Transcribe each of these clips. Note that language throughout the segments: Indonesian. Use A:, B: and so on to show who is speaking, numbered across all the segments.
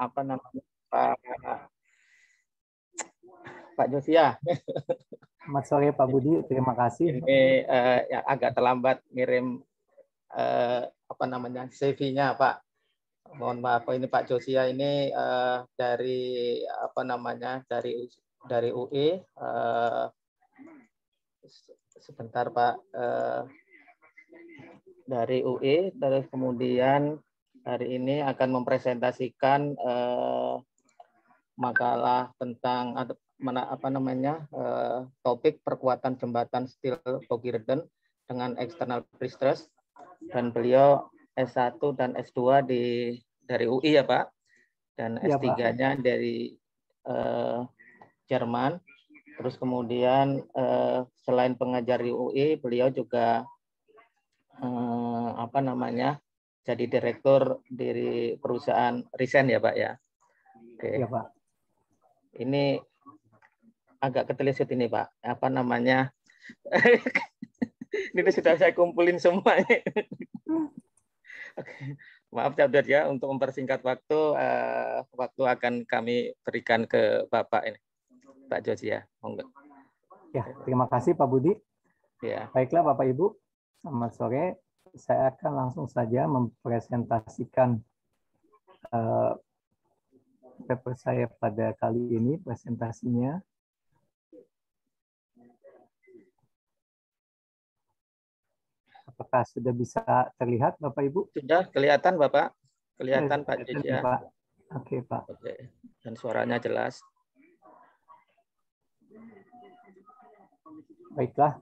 A: apa namanya Pak Josia.
B: Selamat sore Pak Budi, terima kasih.
A: Ini ya, agak terlambat ngirim apa namanya CV-nya Pak. Mohon maaf, ini Pak Josia ini dari apa namanya dari UI. Sebentar Pak, dari UI. Terus kemudian hari ini akan mempresentasikan makalah tentang apa namanya topik perkuatan jembatan steel Bogirden dengan external pre-stress, dan beliau S1 dan S2 dari UI ya Pak, dan S3-nya dari Jerman. Terus kemudian selain pengajar di UI, beliau juga apa namanya jadi direktur dari perusahaan Risen ya Pak ya. Oke.
B: Ya Pak.
A: Ini agak ketelisik ini Pak, apa namanya ini sudah saya kumpulin semuanya. Oke. Maaf ya untuk mempersingkat waktu, waktu akan kami berikan ke Bapak ini, Pak Josia.
B: Ya, terima kasih Pak Budi.
A: Ya.
B: Baiklah Bapak Ibu, selamat sore. Saya akan langsung saja mempresentasikan paper saya pada kali ini, presentasinya. Apakah sudah bisa terlihat Bapak Ibu?
A: Sudah kelihatan Bapak? Kelihatan Pak Josia.
B: Pak. Oke Pak.
A: Oke. Dan suaranya jelas.
B: Baiklah.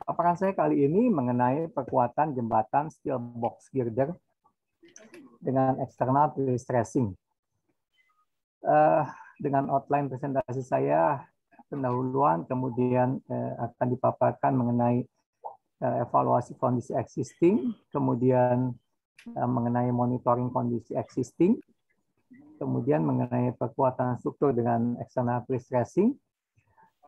B: Paparan saya kali ini mengenai perkuatan jembatan steel box girder dengan external pre-stressing. Dengan outline presentasi saya pendahuluan, kemudian akan dipaparkan mengenai evaluasi kondisi existing, kemudian mengenai monitoring kondisi existing, kemudian mengenai perkuatan struktur dengan external pre-stressing,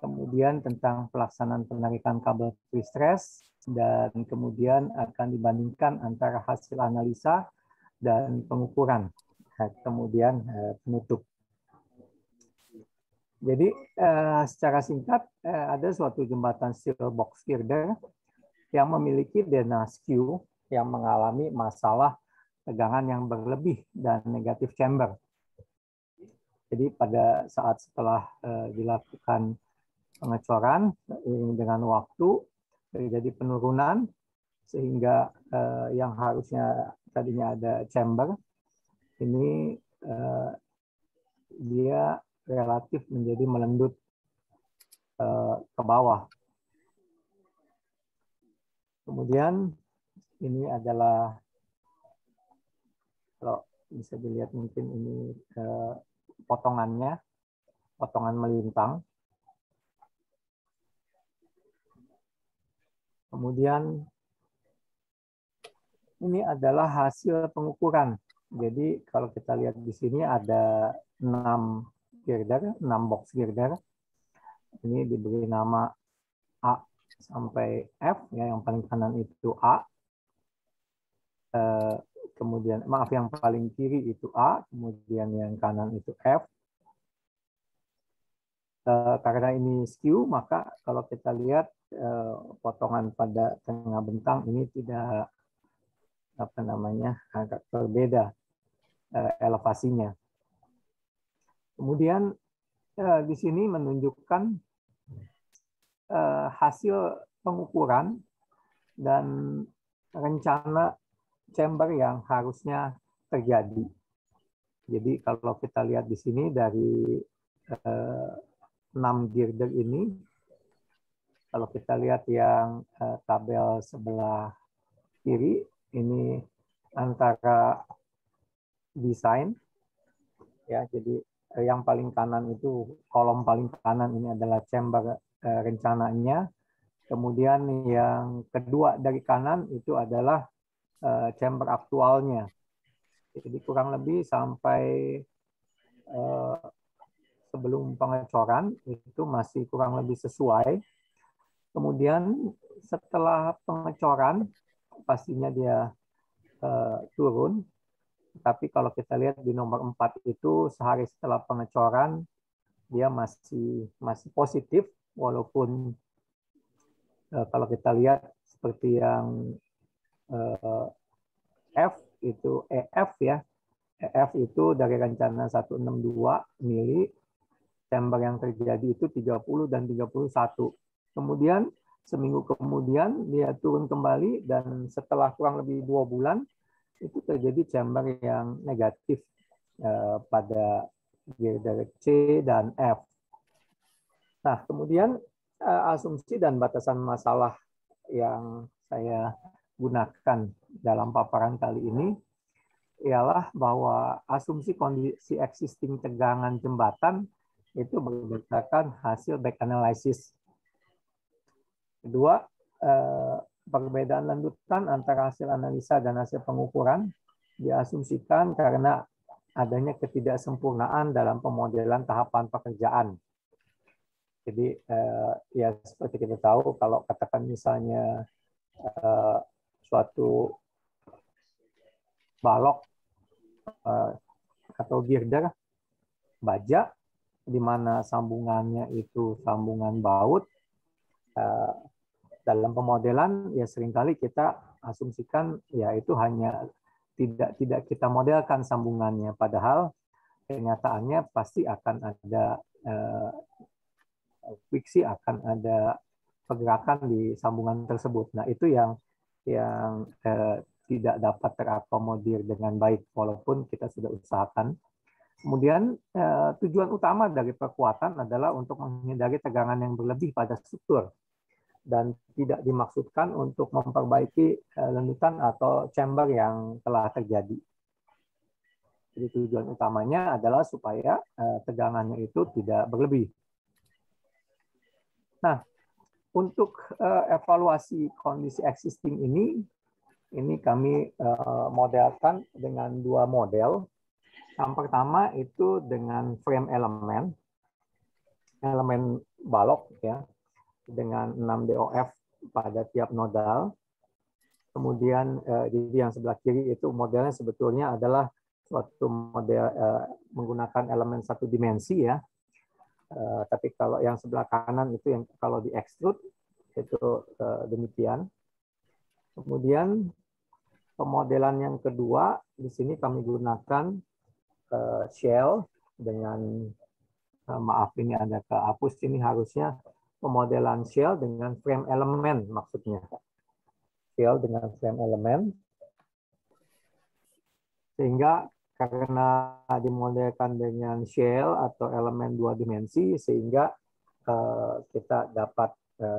B: kemudian tentang pelaksanaan penarikan kabel pre-stress, dan kemudian akan dibandingkan antara hasil analisa dan pengukuran, kemudian penutup. Jadi secara singkat ada suatu jembatan steel box girder yang memiliki DNA skew yang mengalami masalah tegangan yang berlebih dan negatif chamber. Jadi pada saat setelah dilakukan pengecoran dengan waktu terjadi penurunan sehingga yang harusnya tadinya ada chamber ini dia relatif menjadi melendut ke bawah. Kemudian ini adalah, kalau bisa dilihat mungkin ini potongannya, potongan melintang. Kemudian ini adalah hasil pengukuran. Jadi kalau kita lihat di sini ada 6 girder, 6 box girder. Ini diberi nama A sampai F, ya, yang paling kanan itu A. Kemudian maaf, yang paling kiri itu A, kemudian yang kanan itu F. Karena ini skew, maka kalau kita lihat potongan pada tengah bentang ini tidak apa namanya agak berbeda elevasinya. Kemudian di sini menunjukkan hasil pengukuran dan rencana chamber yang harusnya terjadi. Jadi kalau kita lihat di sini dari 6 girder ini, kalau kita lihat yang tabel sebelah kiri, ini antara desain, ya, jadi yang paling kanan itu, kolom paling kanan ini adalah chamber rencananya. Kemudian yang kedua dari kanan itu adalah chamber aktualnya. Jadi kurang lebih sampai sebelum pengecoran itu masih kurang lebih sesuai. Kemudian setelah pengecoran pastinya dia turun. Tapi kalau kita lihat di nomor 4 itu sehari setelah pengecoran dia masih positif, walaupun kalau kita lihat seperti yang F itu EF ya. EF itu dari rencana 162 mili, chamber yang terjadi itu 30 dan 31. Kemudian seminggu kemudian dia turun kembali dan setelah kurang lebih 2 bulan itu terjadi chamber yang negatif pada girder C dan F. Nah, kemudian asumsi dan batasan masalah yang saya gunakan dalam paparan kali ini ialah bahwa asumsi kondisi existing tegangan jembatan itu berdasarkan hasil back analysis. Kedua, perbedaan lanjutan antara hasil analisa dan hasil pengukuran diasumsikan karena adanya ketidaksempurnaan dalam pemodelan tahapan pekerjaan. Jadi ya seperti kita tahu kalau katakan misalnya suatu balok atau girder baja di mana sambungannya itu sambungan baut, dalam pemodelan ya seringkali kita asumsikan ya itu hanya tidak kita modelkan sambungannya, padahal kenyataannya pasti akan ada friksi, akan ada pergerakan di sambungan tersebut. Nah, itu yang tidak dapat terakomodir dengan baik walaupun kita sudah usahakan. Kemudian tujuan utama dari perkuatan adalah untuk menghindari tegangan yang berlebih pada struktur dan tidak dimaksudkan untuk memperbaiki lanjutan atau chamber yang telah terjadi. Jadi tujuan utamanya adalah supaya tegangannya itu tidak berlebih. Nah, untuk evaluasi kondisi existing ini kami modelkan dengan 2 model. Yang pertama itu dengan frame elemen balok ya, dengan 6 DOF pada tiap nodal. Kemudian jadi yang sebelah kiri itu modelnya sebetulnya adalah suatu model menggunakan elemen 1 dimensi ya. Tapi kalau yang sebelah kanan itu yang kalau di extrude itu demikian. Kemudian pemodelan yang kedua di sini kami gunakan shell dengan maaf ini ada kehapus, ini harusnya pemodelan shell dengan frame elemen maksudnya. Shell dengan frame elemen sehingga karena dimodelkan dengan shell atau elemen 2 dimensi sehingga kita dapat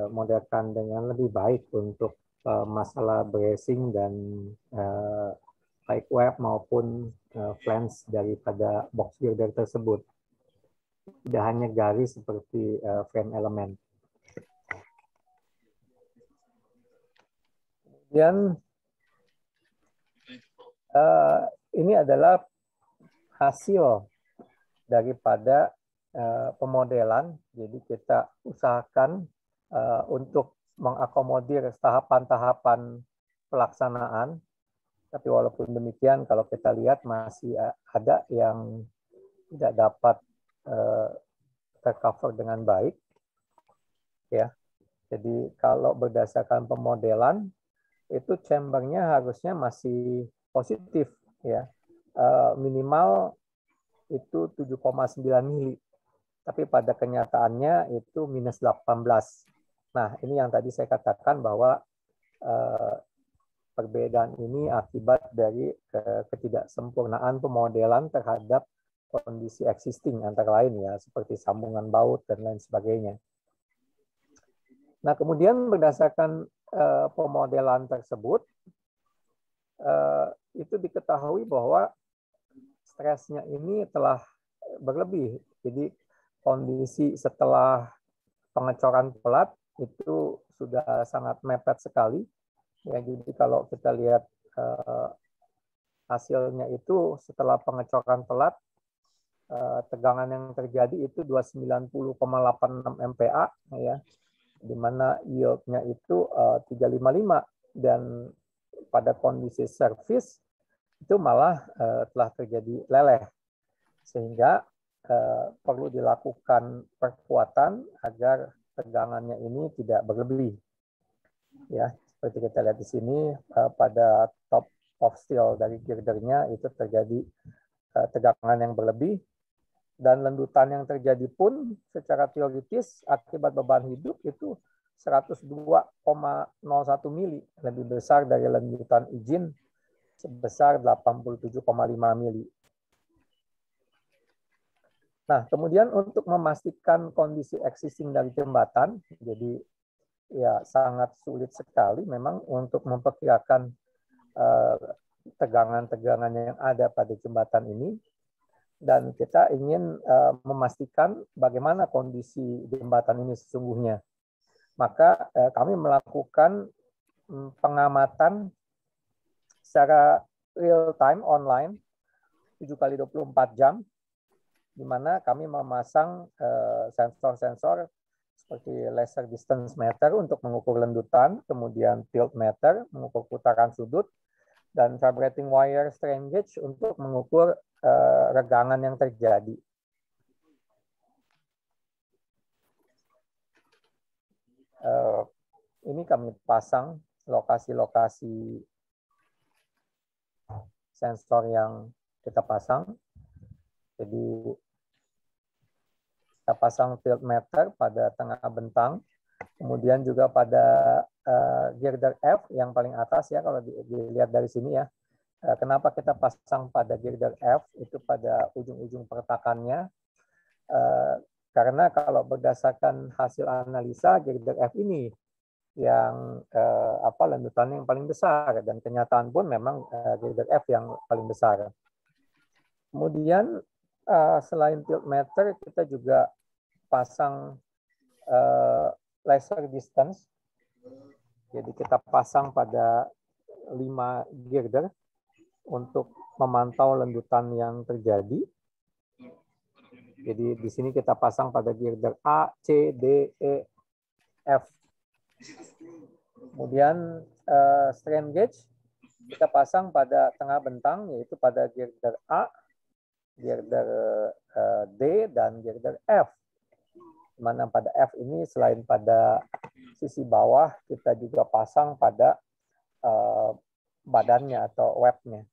B: modelkan dengan lebih baik untuk masalah bracing dan baik web maupun flange daripada box girder tersebut. Tidak hanya garis seperti frame elemen. Kemudian ini adalah hasil daripada pemodelan. Jadi kita usahakan untuk mengakomodir tahapan-tahapan pelaksanaan. Tapi walaupun demikian, kalau kita lihat masih ada yang tidak dapat tercover dengan baik. Ya, jadi kalau berdasarkan pemodelan itu chambernya harusnya masih positif ya, minimal itu 7,9 mili, tapi pada kenyataannya itu minus 18. Nah, ini yang tadi saya katakan bahwa perbedaan ini akibat dari ketidaksempurnaan pemodelan terhadap kondisi existing antara lain ya, seperti sambungan baut dan lain sebagainya. Nah, kemudian berdasarkan pemodelan tersebut, itu diketahui bahwa stresnya ini telah berlebih. Jadi kondisi setelah pengecoran pelat itu sudah sangat mepet sekali. Ya, jadi kalau kita lihat hasilnya itu setelah pengecoran pelat, tegangan yang terjadi itu 290,86 MPa ya, di mana yield-nya itu 355 dan pada kondisi service itu malah telah terjadi leleh, sehingga perlu dilakukan perkuatan agar tegangannya ini tidak berlebih. Ya, seperti kita lihat di sini pada top of steel dari girdernya itu terjadi tegangan yang berlebih, dan lendutan yang terjadi pun secara teoritis akibat beban hidup itu 102,01 mili, lebih besar dari lendutan izin sebesar 87,5 mili. Nah, kemudian untuk memastikan kondisi existing dari jembatan, jadi ya sangat sulit sekali memang untuk memperkirakan tegangan-tegangan yang ada pada jembatan ini, dan kita ingin memastikan bagaimana kondisi jembatan ini sesungguhnya. Maka kami melakukan pengamatan secara real time online 7x24 jam, di mana kami memasang sensor-sensor seperti laser distance meter untuk mengukur lendutan, kemudian tilt meter mengukur putaran sudut, dan vibrating wire strain gauge untuk mengukur regangan yang terjadi. Ini kami pasang lokasi-lokasi sensor yang kita pasang. Jadi kita pasang tilt meter pada tengah bentang, kemudian juga pada girder F yang paling atas ya, kalau dilihat dari sini ya. Kenapa kita pasang pada girder F itu pada ujung-ujung pertakannya? Karena kalau berdasarkan hasil analisa, girder F ini yang lendutannya yang paling besar, dan kenyataan pun memang girder F yang paling besar. Kemudian selain tilt meter, kita juga pasang laser distance. Jadi kita pasang pada 5 girder untuk memantau lendutan yang terjadi. Jadi di sini kita pasang pada girder A, C, D, E, F. Kemudian strain gauge kita pasang pada tengah bentang, yaitu pada girder A, girder D, dan girder F. Mana pada F ini selain pada sisi bawah, kita juga pasang pada badannya atau webnya.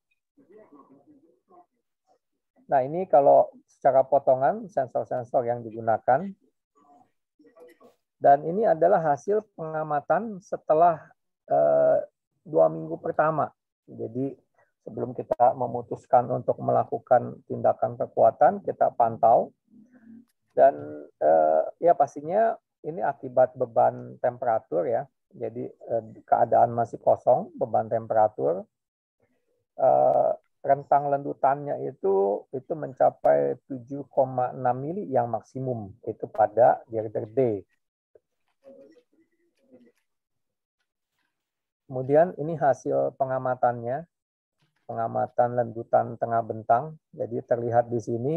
B: Nah, ini kalau secara potongan sensor-sensor yang digunakan. Dan ini adalah hasil pengamatan setelah 2 minggu pertama. Jadi sebelum kita memutuskan untuk melakukan tindakan perkuatan, kita pantau. Dan ya pastinya ini akibat beban temperatur ya. Jadi keadaan masih kosong, beban temperatur. Rentang lendutannya itu mencapai 7,6 mili yang maksimum, itu pada girder D. Kemudian ini hasil pengamatannya, pengamatan lendutan tengah bentang. Jadi terlihat di sini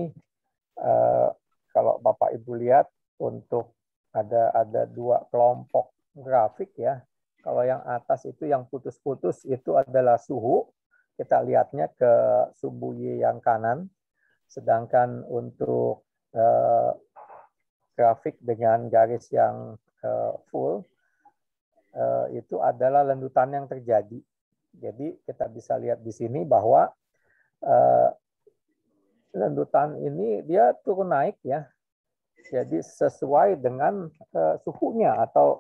B: kalau Bapak Ibu lihat, untuk ada 2 kelompok grafik ya. Kalau yang atas itu yang putus-putus itu adalah suhu. Kita lihatnya ke sumbu Y yang kanan. Sedangkan untuk grafik dengan garis yang full itu adalah lendutan yang terjadi. Jadi kita bisa lihat di sini bahwa lendutan ini dia turun naik ya. Jadi sesuai dengan suhunya atau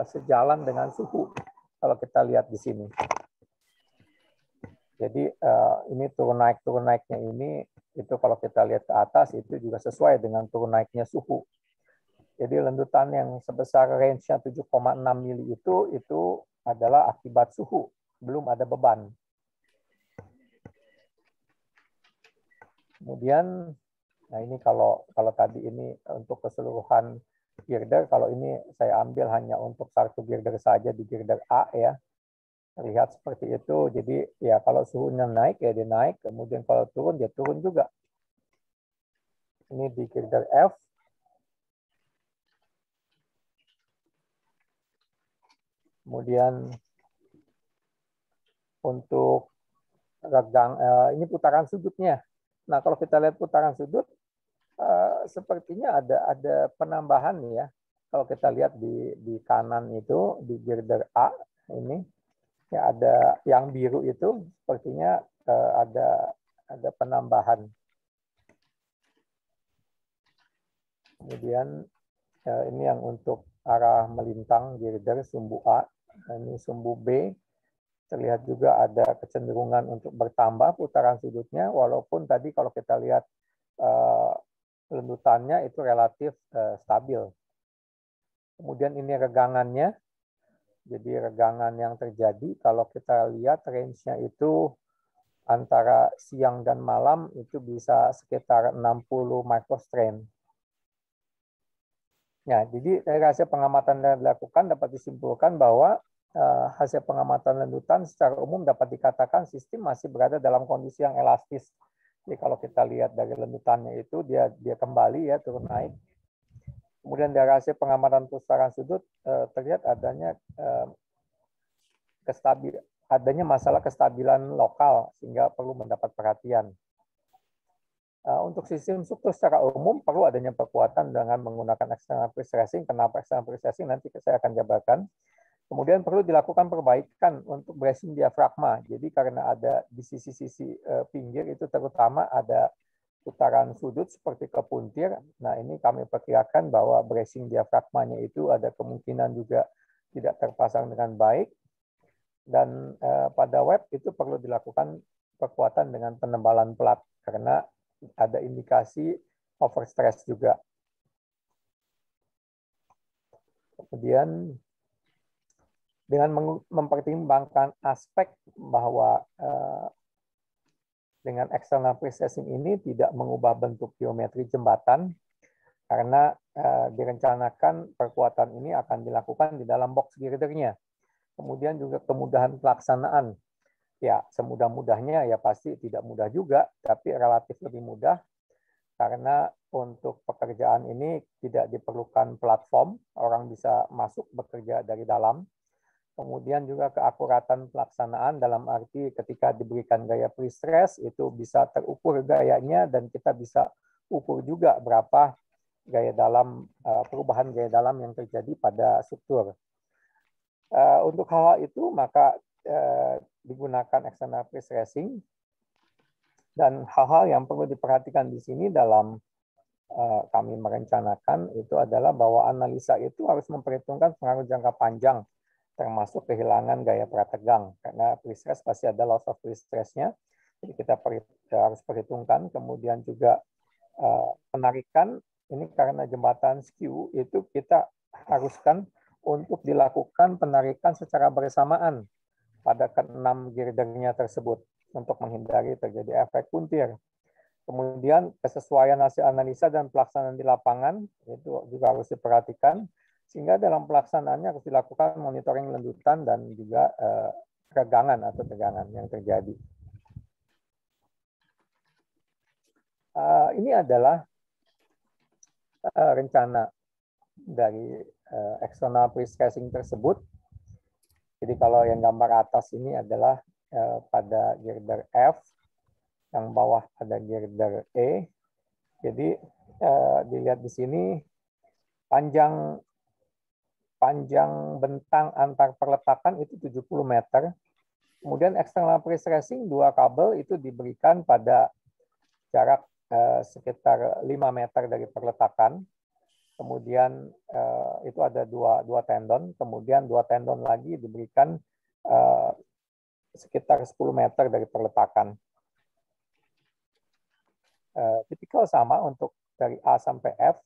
B: sejalan dengan suhu. Kalau kita lihat di sini. Jadi ini turun naiknya ini itu kalau kita lihat ke atas itu juga sesuai dengan turun naiknya suhu. Jadi lendutan yang sebesar range-nya 7,6 mili itu adalah akibat suhu, belum ada beban. Kemudian, nah ini kalau tadi ini untuk keseluruhan girder, kalau ini saya ambil hanya untuk satu girder saja di girder A ya. Lihat seperti itu. Jadi ya kalau suhunya naik ya dia naik, kemudian kalau turun dia turun juga. Ini di girder F. Kemudian untuk regang, ini putaran sudutnya. Nah, kalau kita lihat putaran sudut, sepertinya ada penambahan ya. Kalau kita lihat di kanan itu di girder A ini ya ada yang biru itu sepertinya ada penambahan. Kemudian ini yang untuk arah melintang girder sumbu A, ini sumbu B. Terlihat juga ada kecenderungan untuk bertambah putaran sudutnya, walaupun tadi kalau kita lihat lendutannya itu relatif stabil. Kemudian ini regangannya, jadi regangan yang terjadi kalau kita lihat range-nya itu antara siang dan malam itu bisa sekitar 60 microstrain. Ya, jadi dari hasil pengamatan yang dilakukan dapat disimpulkan bahwa hasil pengamatan lendutan secara umum dapat dikatakan sistem masih berada dalam kondisi yang elastis. Jadi kalau kita lihat dari lendutannya itu dia kembali ya turun naik. Kemudian dari hasil pengamatan pusaran sudut terlihat adanya masalah kestabilan lokal sehingga perlu mendapat perhatian. Untuk sistem struktur secara umum perlu adanya perkuatan dengan menggunakan external pre-stressing. Kenapa external pre-stressing nanti saya akan jabarkan. Kemudian perlu dilakukan perbaikan untuk bracing diafragma. Jadi karena ada di sisi-sisi pinggir itu terutama ada putaran sudut seperti kepuntir. Nah ini kami perkirakan bahwa bracing diafragmanya itu ada kemungkinan juga tidak terpasang dengan baik. Dan pada web itu perlu dilakukan perkuatan dengan penebalan plat karena ada indikasi overstress juga. Kemudian dengan mempertimbangkan aspek bahwa dengan external pre-stressing ini tidak mengubah bentuk geometri jembatan karena direncanakan perkuatan ini akan dilakukan di dalam box girdernya. Kemudian juga kemudahan pelaksanaan. Ya, semudah-mudahnya ya pasti tidak mudah juga, tapi relatif lebih mudah karena untuk pekerjaan ini tidak diperlukan platform, orang bisa masuk bekerja dari dalam. Kemudian juga keakuratan pelaksanaan dalam arti ketika diberikan gaya pre-stress itu bisa terukur gayanya dan kita bisa ukur juga berapa gaya dalam perubahan gaya dalam yang terjadi pada struktur. Untuk hal itu maka digunakan external pre-stressing dan hal-hal yang perlu diperhatikan di sini dalam kami merencanakan itu adalah bahwa analisa itu harus memperhitungkan pengaruh jangka panjang termasuk kehilangan gaya prategang karena pre-stress pasti ada loss of pre-stressnya, jadi kita harus perhitungkan. Kemudian juga penarikan ini karena jembatan skew itu kita haruskan untuk dilakukan penarikan secara bersamaan pada ke-6 girdernya tersebut untuk menghindari terjadi efek puntir. Kemudian kesesuaian hasil analisa dan pelaksanaan di lapangan itu juga harus diperhatikan sehingga dalam pelaksanaannya harus dilakukan monitoring lendutan dan juga regangan atau tegangan yang terjadi. Ini adalah rencana dari external pre-stressing tersebut. Jadi kalau yang gambar atas ini adalah pada girder F, yang bawah ada girder E. Jadi dilihat di sini panjang bentang antar perletakan itu 70 meter. Kemudian external pre-stressing 2 kabel itu diberikan pada jarak sekitar 5 meter dari perletakan. Kemudian itu ada dua tendon, kemudian 2 tendon lagi diberikan sekitar 10 meter dari perletakan. Tipikal sama untuk dari A sampai F.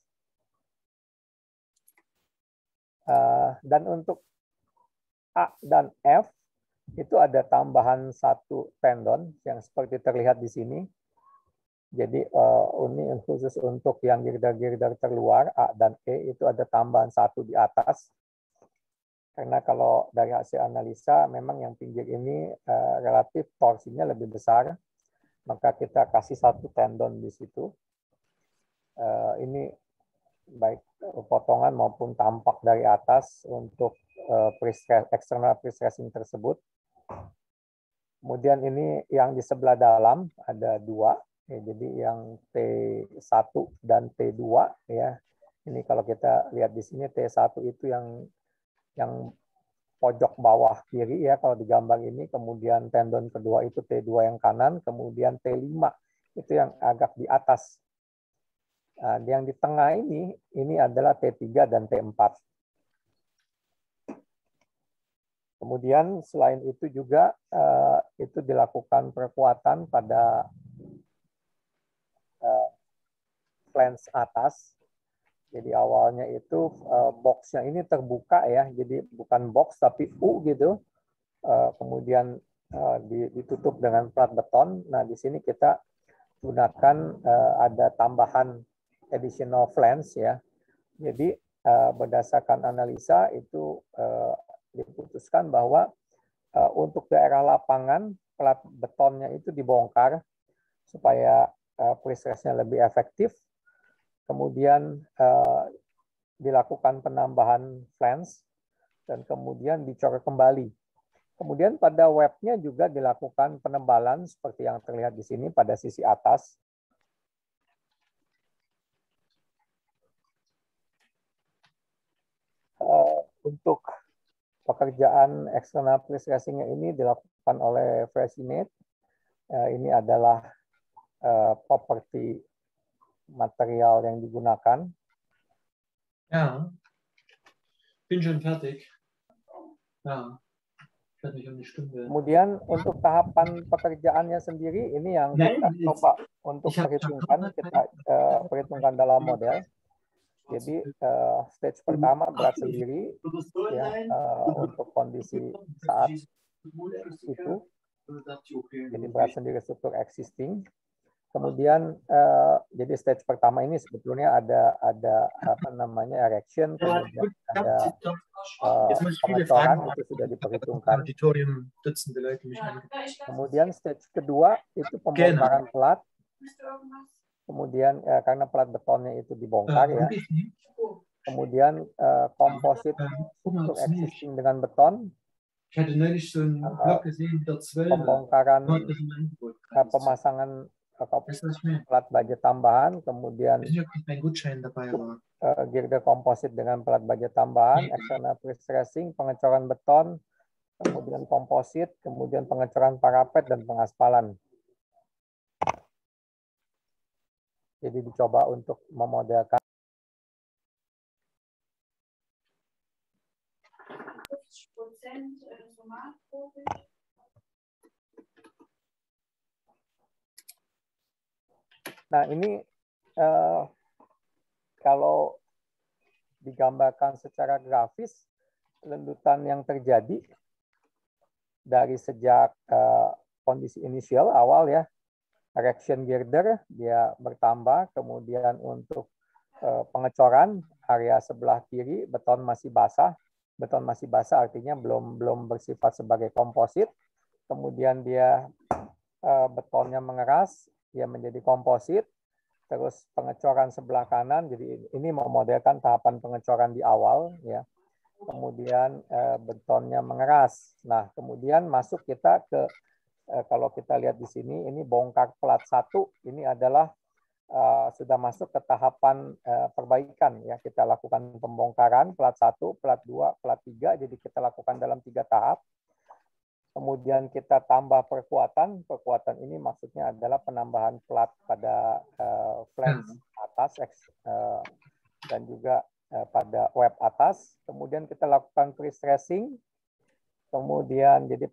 B: Dan untuk A dan F itu ada tambahan 1 tendon yang seperti terlihat di sini. Jadi ini khusus untuk yang girder-girder terluar A dan E itu ada tambahan 1 di atas. Karena kalau dari hasil analisa memang yang pinggir ini relatif torsinya lebih besar, maka kita kasih 1 tendon di situ. Ini baik potongan maupun tampak dari atas untuk external pre-stressing tersebut. Kemudian ini yang di sebelah dalam ada dua, ya, jadi yang T1 dan T2 ya. Ini kalau kita lihat di sini T1 itu yang pojok bawah kiri ya kalau di gambar ini, kemudian tendon kedua itu T2 yang kanan, kemudian T5 itu yang agak di atas. Nah, yang di tengah ini adalah T3 dan T4. Kemudian selain itu juga itu dilakukan perkuatan pada flange atas. Jadi awalnya itu boxnya ini terbuka ya, jadi bukan box tapi U gitu. Kemudian ditutup dengan plat beton. Nah di sini kita gunakan ada tambahan additional flange ya. Jadi berdasarkan analisa itu diputuskan bahwa untuk daerah lapangan plat betonnya itu dibongkar supaya pre-stressnya lebih efektif. Kemudian dilakukan penambahan flange dan kemudian dicor kembali. Kemudian pada webnya juga dilakukan penebalan seperti yang terlihat di sini pada sisi atas. Untuk pekerjaan external pre-stressing-nya ini dilakukan oleh Freshimate. Ini adalah properti material yang digunakan.
C: Ja, bin schon fertig. Ja, ich werde mich um eine Stunde.
B: Kemudian untuk tahapan pekerjaannya sendiri ini yang kita coba untuk perhitungkan, kita perhitungkan dalam model. Jadi stage pertama berat sendiri ya untuk kondisi saat itu. Jadi berat sendiri struktur existing. Kemudian jadi stage pertama ini sebetulnya ada apa namanya erection, kemudian ada pengecoran itu sudah diperhitungkan. Kemudian stage kedua itu pembongkaran plat. Kemudian karena plat betonnya itu dibongkar ya. Kemudian komposit struktur existing dengan beton. Pembongkaran pemasangan plat baja tambahan, kemudian girder komposit dengan plat baja tambahan, external pre-stressing, pengecoran beton, kemudian komposit, kemudian pengecoran parapet dan pengaspalan. Jadi dicoba untuk memodelkan. Nah ini kalau digambarkan secara grafis, lendutan yang terjadi dari sejak kondisi inisial awal ya, erection girder dia bertambah, kemudian untuk pengecoran area sebelah kiri beton masih basah. Beton masih basah artinya belum bersifat sebagai komposit. Kemudian dia betonnya mengeras, dia menjadi komposit. Terus pengecoran sebelah kanan, jadi ini memodelkan tahapan pengecoran di awal ya. Kemudian betonnya mengeras. Nah, kemudian masuk kita ke kalau kita lihat di sini ini bongkar plat 1 ini adalah sudah masuk ke tahapan perbaikan ya. Kita lakukan pembongkaran plat 1, plat 2, plat 3, jadi kita lakukan dalam 3 tahap. Kemudian kita tambah perkuatan. Perkuatan ini maksudnya adalah penambahan plat pada flange atas dan juga pada web atas. Kemudian kita lakukan pre-stressing. Kemudian jadi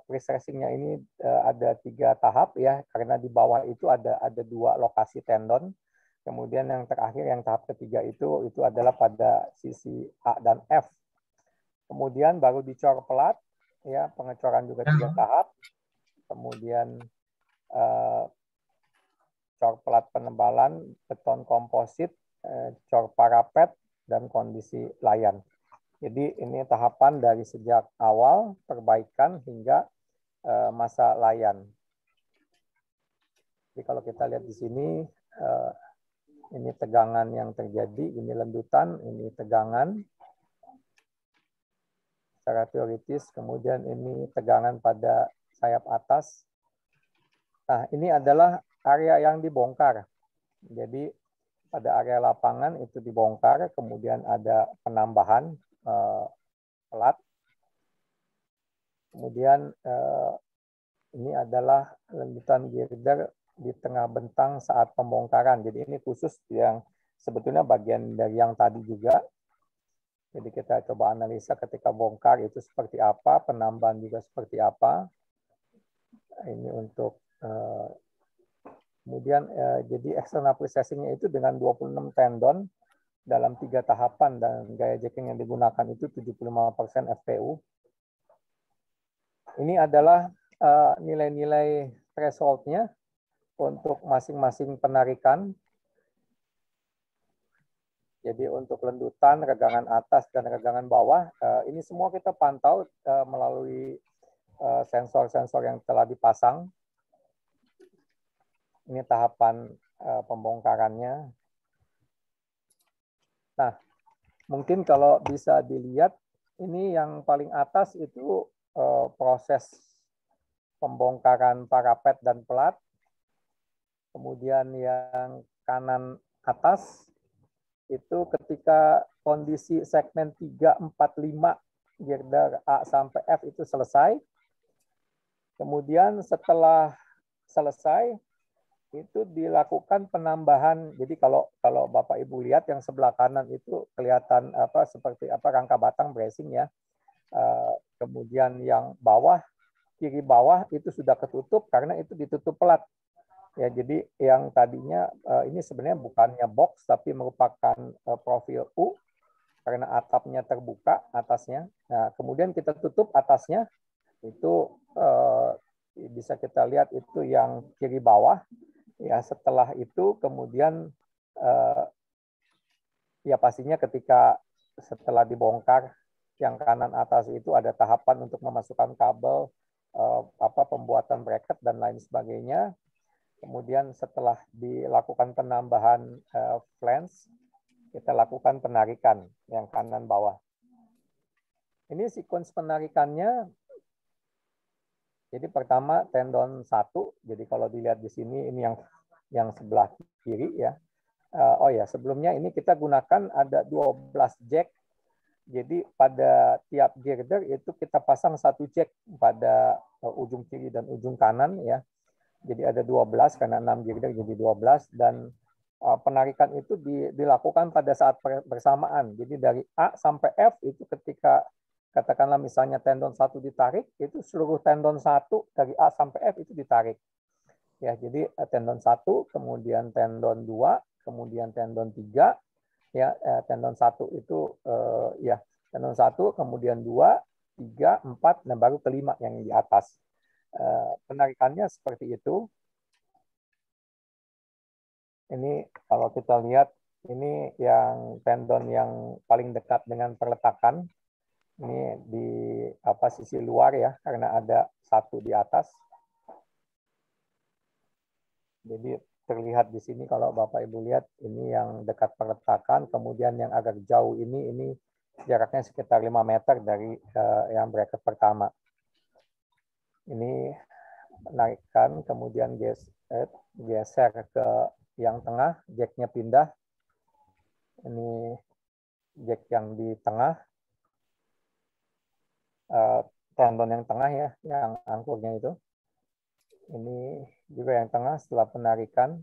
B: pre-stressingnya ini ada 3 tahap ya, karena di bawah itu ada 2 lokasi tendon. Kemudian yang terakhir yang tahap ketiga itu adalah pada sisi A dan F. Kemudian baru dicor pelat. Ya, pengecoran juga 3 tahap. Kemudian cor pelat penebalan, beton komposit, cor parapet, dan kondisi layan. Jadi ini tahapan dari sejak awal perbaikan hingga masa layan. Jadi kalau kita lihat di sini, ini tegangan yang terjadi, ini lendutan, ini tegangan. Secara teoritis, kemudian ini tegangan pada sayap atas. Nah, ini adalah area yang dibongkar. Jadi pada area lapangan itu dibongkar, kemudian ada penambahan pelat. Kemudian ini adalah lanjutan girder di tengah bentang saat pembongkaran. Jadi ini khusus yang sebetulnya bagian dari yang tadi juga. Jadi kita coba analisa ketika bongkar itu seperti apa, penambahan juga seperti apa. Ini untuk kemudian jadi external processing-nya itu dengan 26 tendon dalam 3 tahapan dan gaya jacking yang digunakan itu 75% FPU. Ini adalah nilai-nilai threshold-nya untuk masing-masing penarikan. Jadi untuk lendutan, regangan atas, dan regangan bawah, ini semua kita pantau melalui sensor-sensor yang telah dipasang. Ini tahapan pembongkarannya. Nah, mungkin kalau bisa dilihat, ini yang paling atas itu proses pembongkaran parapet dan pelat. Kemudian yang kanan atas, itu ketika kondisi segmen 3, 4, 5 girder A sampai F itu selesai. Kemudian setelah selesai itu dilakukan penambahan. Jadi kalau Bapak Ibu lihat yang sebelah kanan itu kelihatan seperti rangka batang bracing ya. Kemudian yang bawah, kiri bawah itu sudah ketutup karena itu ditutup pelat. Ya, jadi yang tadinya ini sebenarnya bukannya box tapi merupakan profil U karena atapnya terbuka atasnya. Nah, kemudian kita tutup atasnya itu bisa kita lihat itu yang kiri bawah. Ya, setelah itu kemudian ya pastinya ketika setelah dibongkar yang kanan atas itu ada tahapan untuk memasukkan kabel pembuatan bracket dan lain sebagainya. Kemudian setelah dilakukan penambahan flange, kita lakukan penarikan yang kanan bawah. Ini sequence penarikannya. Jadi pertama tendon 1. Jadi kalau dilihat di sini ini yang sebelah kiri ya. Oh ya, sebelumnya ini kita gunakan ada 12 jack. Jadi pada tiap girder itu kita pasang 1 jack pada ujung kiri dan ujung kanan ya. Jadi ada 12 karena 6 girder jadi 12 dan penarikan itu dilakukan pada saat bersamaan. Jadi dari A sampai F itu ketika katakanlah misalnya tendon 1 ditarik, itu seluruh tendon 1 dari A sampai F itu ditarik. Ya, jadi tendon 1, kemudian tendon 2, kemudian tendon 3, ya tendon 1 itu ya tendon 1, kemudian 2, 3, 4 dan baru kelima yang di atas. Penarikannya seperti itu. Ini kalau kita lihat ini yang tendon yang paling dekat dengan perletakan. Ini di sisi luar ya karena ada 1 di atas. Jadi terlihat di sini kalau Bapak Ibu lihat ini yang dekat perletakan, kemudian yang agak jauh ini jaraknya sekitar 5 meter dari yang bracket pertama. Ini naikkan, kemudian geser ke yang tengah, jacknya pindah. Ini jack yang di tengah, tendon yang tengah ya, yang angkurnya itu. Ini juga yang tengah setelah penarikan.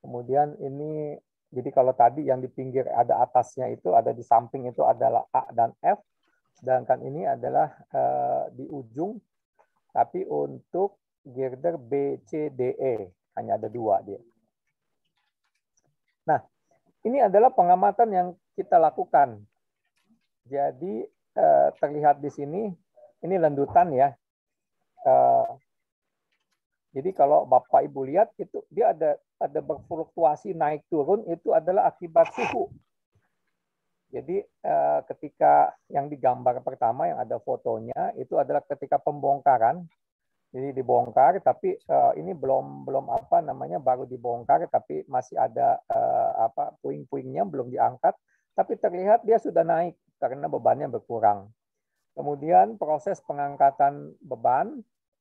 B: Kemudian ini, jadi kalau tadi yang di pinggir ada atasnya itu, ada di samping itu adalah A dan F. Sedangkan ini adalah di ujung, tapi untuk girder B, C, D, E. Hanya ada 2 dia. Nah, ini adalah pengamatan yang kita lakukan. Jadi terlihat di sini, ini lendutan ya. Jadi kalau Bapak Ibu lihat itu dia ada berfluktuasi naik turun itu adalah akibat suhu. Jadi ketika yang digambar pertama yang ada fotonya itu adalah ketika pembongkaran. Jadi dibongkar tapi ini belum baru dibongkar tapi masih ada puing-puingnya belum diangkat tapi terlihat dia sudah naik karena bebannya berkurang. Kemudian proses pengangkatan beban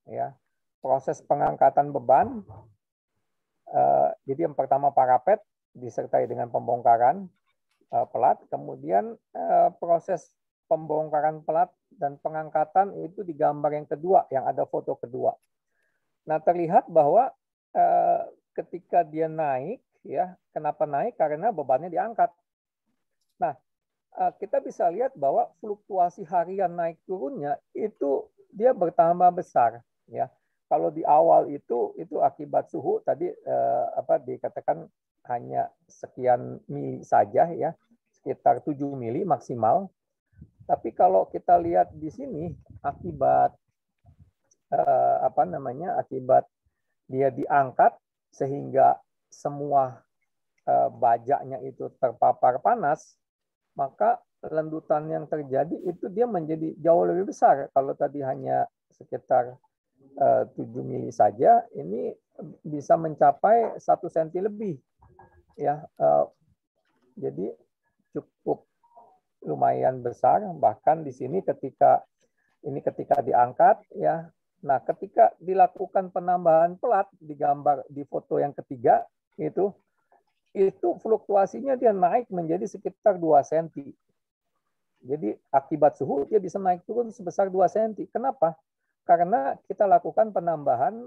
B: ya. Proses pengangkatan beban, jadi yang pertama parapet disertai dengan pembongkaran pelat, kemudian proses pembongkaran pelat dan pengangkatan itu di gambar yang kedua, yang ada foto kedua. Nah, terlihat bahwa ketika dia naik, ya, kenapa naik? Karena bebannya diangkat. Nah, kita bisa lihat bahwa fluktuasi harian naik turunnya itu dia bertambah besar, ya. Kalau di awal itu akibat suhu tadi dikatakan hanya sekian mili saja, ya, sekitar 7 mili maksimal. Tapi kalau kita lihat di sini akibat akibat dia diangkat sehingga semua bajaknya itu terpapar panas, maka lendutan yang terjadi itu dia menjadi jauh lebih besar. Kalau tadi hanya sekitar 7 mili saja, ini bisa mencapai 1 senti lebih, ya. Jadi cukup lumayan besar. Bahkan di sini ketika diangkat, ya. Nah, ketika dilakukan penambahan pelat di gambar di foto yang ketiga itu fluktuasinya dia naik menjadi sekitar 2 cm. Jadi akibat suhu dia bisa naik turun sebesar 2 cm. Kenapa? Karena kita lakukan penambahan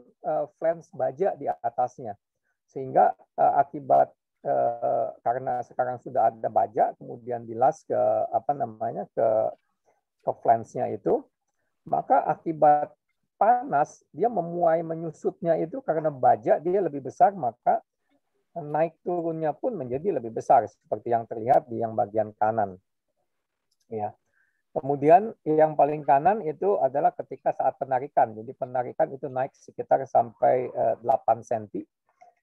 B: flange baja di atasnya. Sehingga akibat karena sekarang sudah ada baja, kemudian dilas ke ke flange-nya itu, maka akibat panas dia memuai menyusutnya itu karena baja dia lebih besar, maka naik turunnya pun menjadi lebih besar seperti yang terlihat di yang bagian kanan. Ya. Kemudian yang paling kanan itu adalah ketika saat penarikan. Jadi penarikan itu naik sekitar sampai 8 cm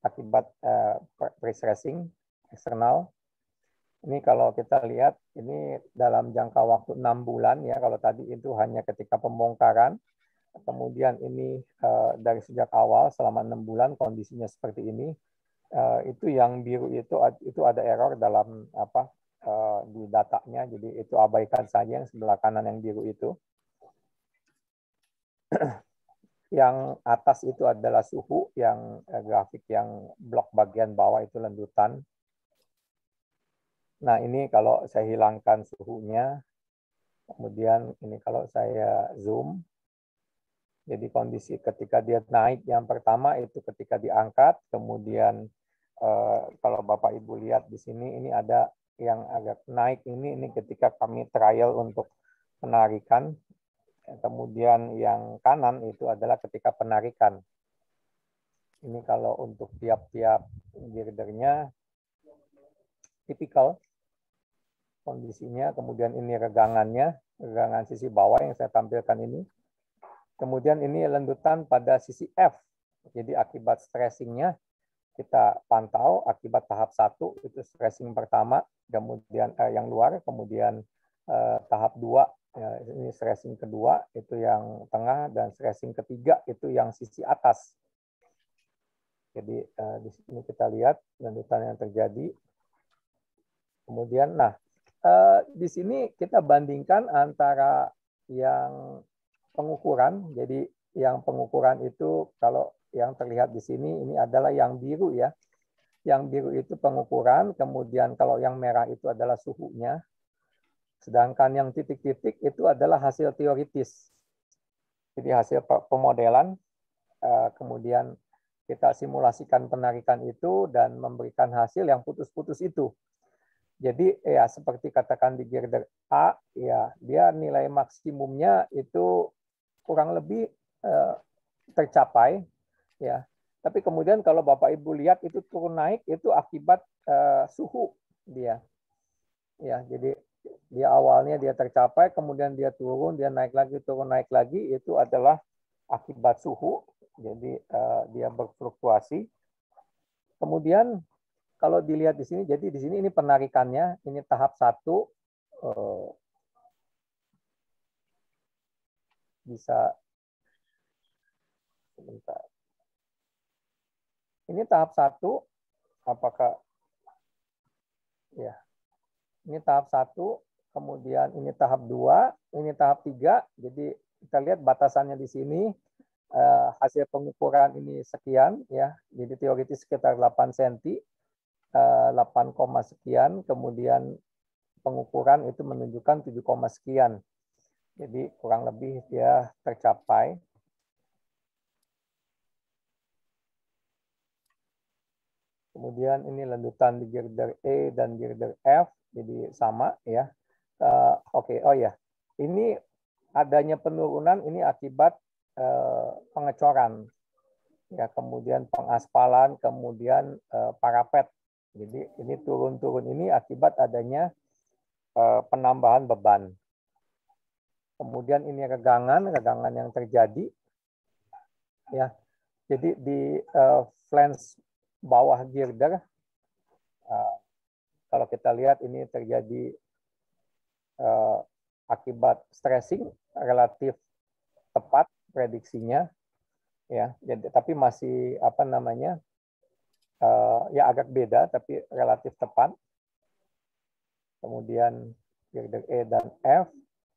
B: akibat pre-stressing eksternal. Ini kalau kita lihat ini dalam jangka waktu 6 bulan, ya. Kalau tadi itu hanya ketika pembongkaran. Kemudian ini dari sejak awal selama 6 bulan kondisinya seperti ini. Itu yang biru itu ada error dalam di datanya, jadi itu abaikan saja yang sebelah kanan yang biru itu. Yang atas itu adalah suhu, yang grafik yang blok bagian bawah itu lendutan. Nah, ini kalau saya hilangkan suhunya, kemudian ini kalau saya zoom, jadi kondisi ketika dia naik yang pertama itu ketika diangkat, kemudian kalau Bapak Ibu lihat di sini, ini ada yang agak naik ini ketika kami trial untuk penarikan. Kemudian yang kanan itu adalah ketika penarikan. Ini kalau untuk tiap-tiap girdernya tipikal kondisinya. Kemudian ini regangannya, regangan sisi bawah yang saya tampilkan ini. Kemudian ini lendutan pada sisi F. Jadi akibat stressingnya kita pantau akibat tahap 1 itu stressing pertama, kemudian yang luar, kemudian tahap 2 ini stressing kedua itu yang tengah, dan stressing ketiga itu yang sisi atas. Jadi di sini kita lihat lendutan yang terjadi. Kemudian di sini kita bandingkan antara yang pengukuran. Jadi yang pengukuran itu kalau yang terlihat di sini ini adalah yang biru, ya. Yang biru itu pengukuran, kemudian kalau yang merah itu adalah suhunya. Sedangkan yang titik-titik itu adalah hasil teoritis. Jadi hasil pemodelan, kemudian kita simulasikan penarikan itu dan memberikan hasil yang putus-putus itu. Jadi ya seperti katakan di girder A, ya dia nilai maksimumnya itu kurang lebih tercapai, ya. Tapi kemudian kalau Bapak Ibu lihat itu turun naik itu akibat suhu dia. Ya, jadi dia awalnya dia tercapai, kemudian dia turun, dia naik lagi, turun naik lagi, itu adalah akibat suhu. Jadi dia berfluktuasi. Kemudian kalau dilihat di sini, jadi di sini ini penarikannya, ini tahap 1 bisa sebentar. Ini tahap 1, apakah ya? Ini tahap 1, kemudian ini tahap 2, ini tahap 3. Jadi kita lihat batasannya di sini. hasil pengukuran ini sekian ya. Jadi teoritis sekitar 8 cm, 8, sekian, kemudian pengukuran itu menunjukkan 7, sekian. Jadi kurang lebih dia tercapai. Kemudian ini lanjutan di girder E dan girder F, jadi sama ya. Oke, oh ya, ini adanya penurunan ini akibat pengecoran, ya, kemudian pengaspalan, kemudian parapet. Jadi ini turun-turun ini akibat adanya penambahan beban. Kemudian ini regangan yang terjadi, ya. Jadi di flange bawah girder, kalau kita lihat ini terjadi akibat stressing relatif tepat prediksinya, ya. Jadi tapi masih apa namanya ya agak beda tapi relatif tepat. Kemudian girder E dan F,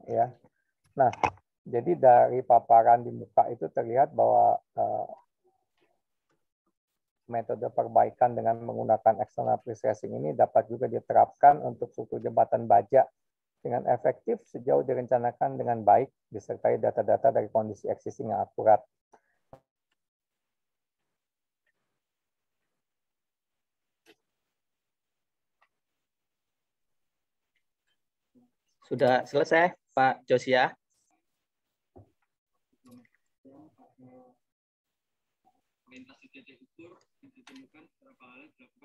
B: ya. Nah, jadi dari paparan di muka itu terlihat bahwa metode perbaikan dengan menggunakan external pre-stressing ini dapat juga diterapkan untuk struktur jembatan baja dengan efektif sejauh direncanakan dengan baik, disertai data-data dari kondisi existing yang akurat.
A: Sudah selesai, Pak Josia?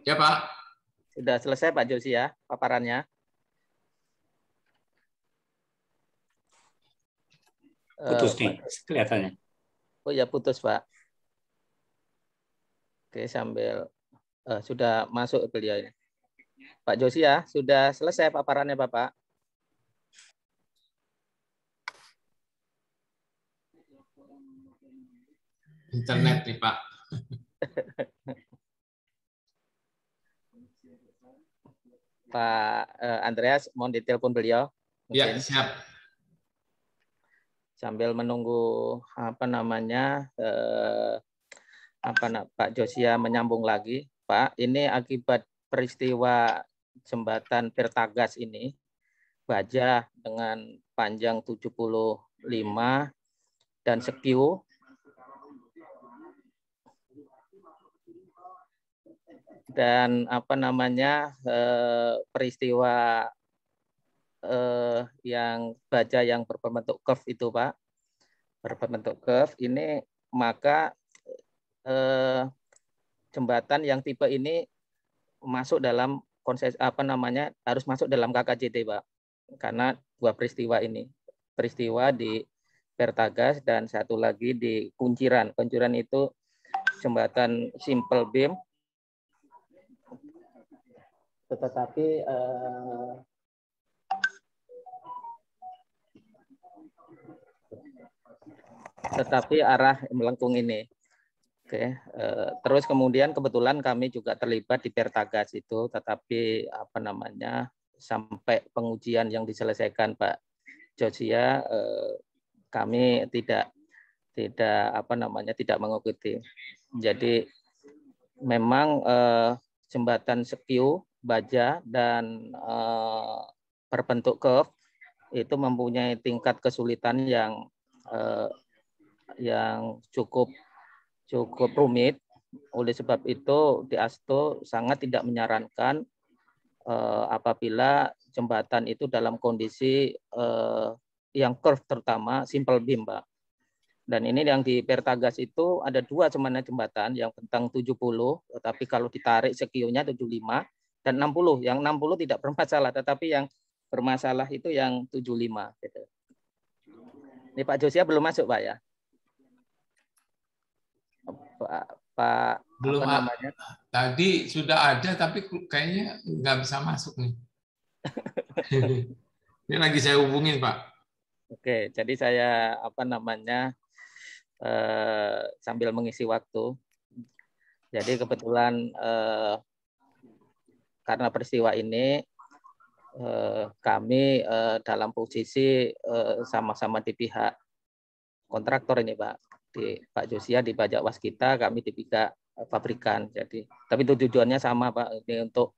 D: Ya, Pak.
A: Sudah selesai, Pak Josia, paparannya?
D: Putus nih, kelihatannya.
A: Oh ya, putus, Pak. Oke, sambil sudah masuk beliau ini. Pak Josia, sudah selesai paparannya, Bapak?
D: Internet nih, Pak.
A: Pak Andreas, mohon ditelepon beliau.
D: Ya,
A: Mungkin.
D: siap.
A: Sambil menunggu apa namanya Pak Josia menyambung lagi, Pak. Ini akibat peristiwa jembatan Pertagas ini, baja dengan panjang 75 dan sekiu dan apa namanya peristiwa yang baja yang berbentuk curve itu, Pak, berbentuk curve ini, maka jembatan yang tipe ini masuk dalam konsep apa namanya harus masuk dalam KKJT, Pak, karena dua peristiwa ini, peristiwa di Pertagas dan satu lagi di Kunciran. Kunciran itu jembatan simple beam, tetapi arah melengkung ini. Oke, terus kemudian kebetulan kami juga terlibat di Pertagas itu, tetapi apa namanya sampai pengujian yang diselesaikan Pak Josia, kami tidak apa namanya tidak mengikuti. Jadi memang jembatan sekiu, baja dan berbentuk curve itu mempunyai tingkat kesulitan yang cukup rumit. Oleh sebab itu di ASTO sangat tidak menyarankan apabila jembatan itu dalam kondisi yang curve, terutama simple beam, Pak. Dan ini yang di Pertagas itu ada dua sebenarnya jembatan, yang bentang 70, tetapi kalau ditarik sekiunya 75 dan 60. Yang 60 tidak bermasalah, tetapi yang bermasalah itu yang 75. Gitu. Ini Pak Josia belum masuk, Pak, ya? Pak
D: belum,
A: apa namanya?
D: Tadi sudah ada tapi kayaknya nggak bisa masuk nih. Ini lagi saya hubungin, Pak.
A: Oke, jadi saya apa namanya sambil mengisi waktu. Jadi kebetulan karena peristiwa ini kami dalam posisi sama-sama di pihak kontraktor ini, Pak. di Pak Josia di pajak waskita, kami di pihak pabrikan. Jadi, tapi tujuannya sama Pak, ini untuk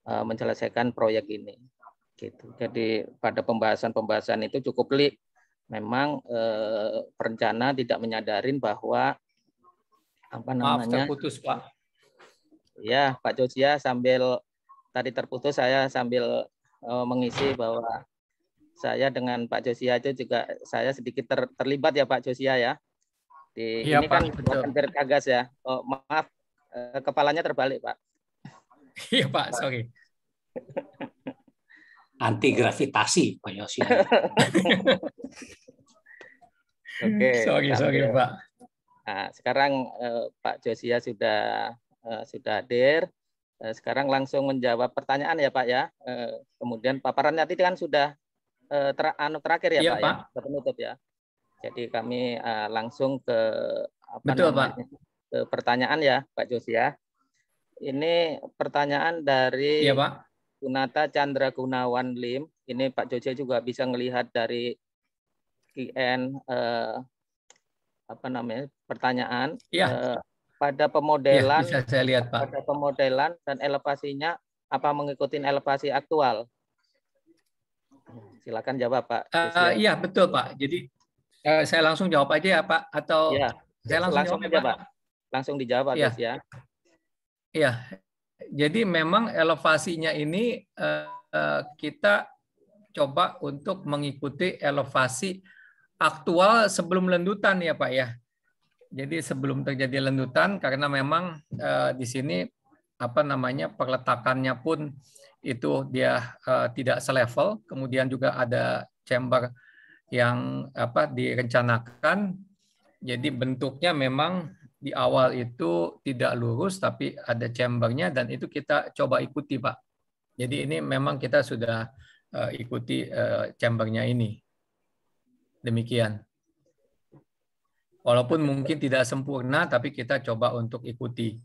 A: menyelesaikan proyek ini. Gitu. Jadi pada pembahasan itu cukup pelik. Memang perencana tidak menyadarin bahwa apa namanya?
E: Maaf terputus Pak.
A: Ya Pak Josia sambil tadi terputus, saya sambil mengisi bahwa saya dengan Pak Josia itu juga saya sedikit terlibat ya Pak Josia ya.
E: Iya,
A: ini
E: Pak,
A: kan
E: betul.
A: bukan Berkagas ya. Oh, maaf, kepalanya terbalik Pak.
E: Iya Pak, sorry.
F: Anti gravitasi Pak Josia.
A: Oke.
E: Sorry Pak.
A: Nah, sekarang Pak Josia sudah hadir. Sekarang langsung menjawab pertanyaan ya Pak ya. Kemudian paparan nanti kan sudah terakhir ya
E: Iya,
A: Pak,
E: Pak.
A: ya, penutup ya. Jadi kami langsung ke
E: Betul, Pak.
A: ke pertanyaan ya Pak Josia. Ini pertanyaan dari
E: Iya, Pak.
A: Gunata Chandra Gunawan Lim. Ini Pak Josia juga bisa melihat dari QN pertanyaan.
E: Iya.
A: Pada pemodelan,
E: ya, bisa saya lihat, Pak.
A: Pada pemodelan dan elevasinya apa mengikuti elevasi aktual? Silakan jawab Pak.
E: Iya betul Pak. Jadi saya langsung jawab aja ya Pak, atau
A: ya,
E: saya langsung jawab
A: aja
E: Pak.
A: Pak. Langsung dijawab
E: ya.
A: ya.
E: Iya. Jadi memang elevasinya ini kita coba untuk mengikuti elevasi aktual sebelum lendutan ya Pak ya. Jadi sebelum terjadi lendutan, karena memang di sini perletakannya pun itu dia tidak selevel, kemudian juga ada chamber yang direncanakan. Jadi bentuknya memang di awal itu tidak lurus, tapi ada chambernya, dan itu kita coba ikuti Pak. Jadi ini memang kita sudah ikuti chambernya ini. Demikian. Walaupun mungkin tidak sempurna, tapi kita coba untuk ikuti.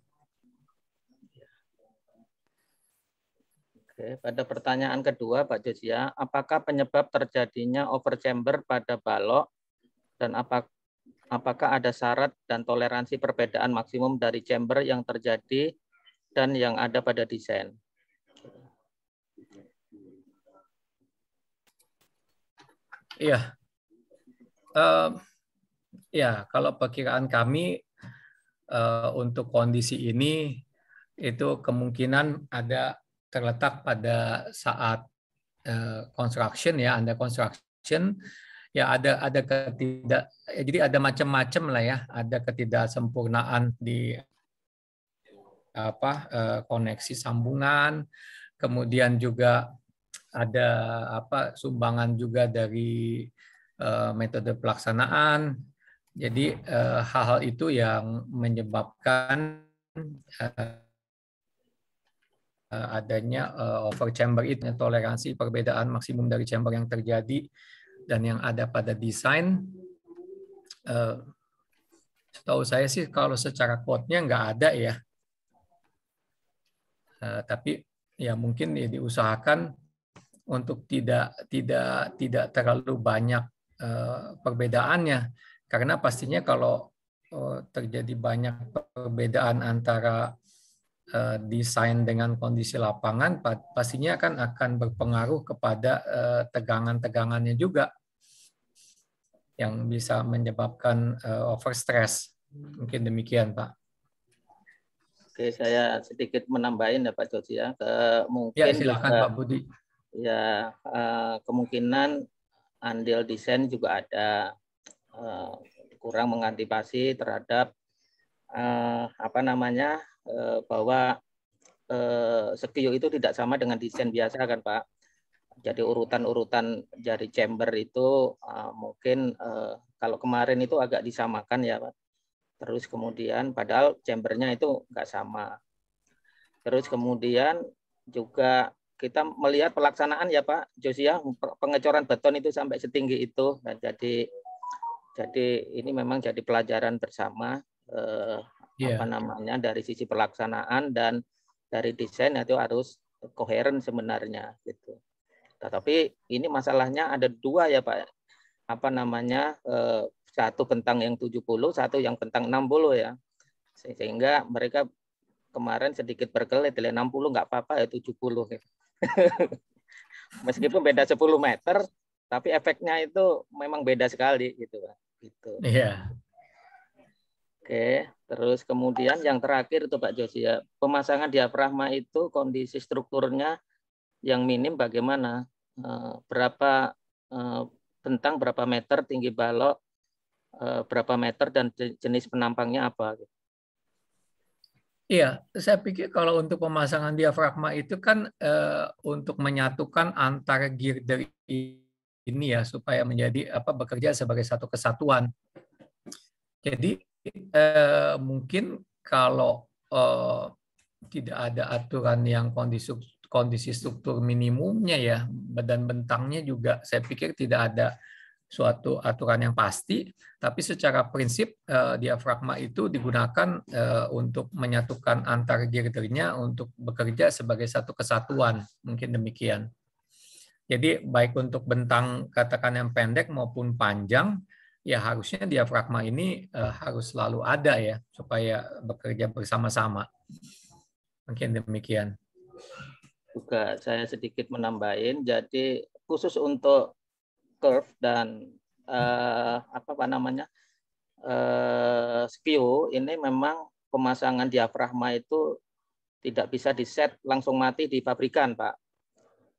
A: Oke, pada pertanyaan kedua Pak Josia, apakah penyebab terjadinya overchamber pada balok dan apakah ada syarat dan toleransi perbedaan maksimum dari chamber yang terjadi dan yang ada pada desain?
E: Iya. Ya, kalau perkiraan kami untuk kondisi ini itu kemungkinan ada terletak pada saat construction ya, under construction ya, ada jadi ada macam-macam lah ya, ada ketidaksempurnaan di koneksi sambungan, kemudian juga ada sumbangan juga dari metode pelaksanaan. Jadi hal-hal itu yang menyebabkan adanya overchamber itu, toleransi perbedaan maksimum dari chamber yang terjadi dan yang ada pada desain. Setahu saya sih kalau secara code-nya nggak ada ya. Tapi ya mungkin ya diusahakan untuk tidak terlalu banyak perbedaannya. Karena pastinya kalau terjadi banyak perbedaan antara desain dengan kondisi lapangan, pastinya akan berpengaruh kepada tegangan-tegangannya juga yang bisa menyebabkan overstress. Mungkin demikian, Pak.
A: Oke, saya sedikit menambahin ya Pak Josia. Mungkin
E: ya, silakan juga, Pak Budi.
A: Ya, kemungkinan andil desain juga ada kurang mengantisipasi terhadap bahwa sekio itu tidak sama dengan desain biasa kan Pak. Jadi urutan-urutan dari chamber itu mungkin kalau kemarin itu agak disamakan ya Pak. Terus kemudian padahal chambernya itu nggak sama. Terus kemudian juga kita melihat pelaksanaan ya Pak Josia, pengecoran beton itu sampai setinggi itu. Nah, jadi ini memang jadi pelajaran bersama dari sisi pelaksanaan dan dari desain itu harus koheren sebenarnya gitu. Tetapi ini masalahnya ada dua ya Pak. satu bentang yang 70, satu yang bentang 60 ya. Sehingga mereka kemarin sedikit berkelit, 60 nggak apa-apa ya 70. Meskipun beda 10 meter, tapi efeknya itu memang beda sekali gitu, Pak. Gitu.
E: Iya.
A: Oke, terus kemudian yang terakhir itu Pak Jos ya, pemasangan diafragma itu kondisi strukturnya yang minim bagaimana? Berapa bentang, berapa meter, tinggi balok, berapa meter, dan jenis penampangnya apa?
E: Iya, saya pikir kalau untuk pemasangan diafragma itu kan untuk menyatukan antara girder ini ya supaya menjadi bekerja sebagai satu kesatuan. Jadi mungkin kalau tidak ada aturan yang kondisi struktur minimumnya ya, badan bentangnya juga saya pikir tidak ada suatu aturan yang pasti, tapi secara prinsip diafragma itu digunakan untuk menyatukan antar girdernya untuk bekerja sebagai satu kesatuan, mungkin demikian. Jadi baik untuk bentang katakan yang pendek maupun panjang, ya harusnya diafragma ini harus selalu ada ya, supaya bekerja bersama-sama. Mungkin demikian.
A: Juga saya sedikit menambahin, jadi khusus untuk curve dan skew ini memang pemasangan diafragma itu tidak bisa di-set langsung mati di pabrikan, Pak.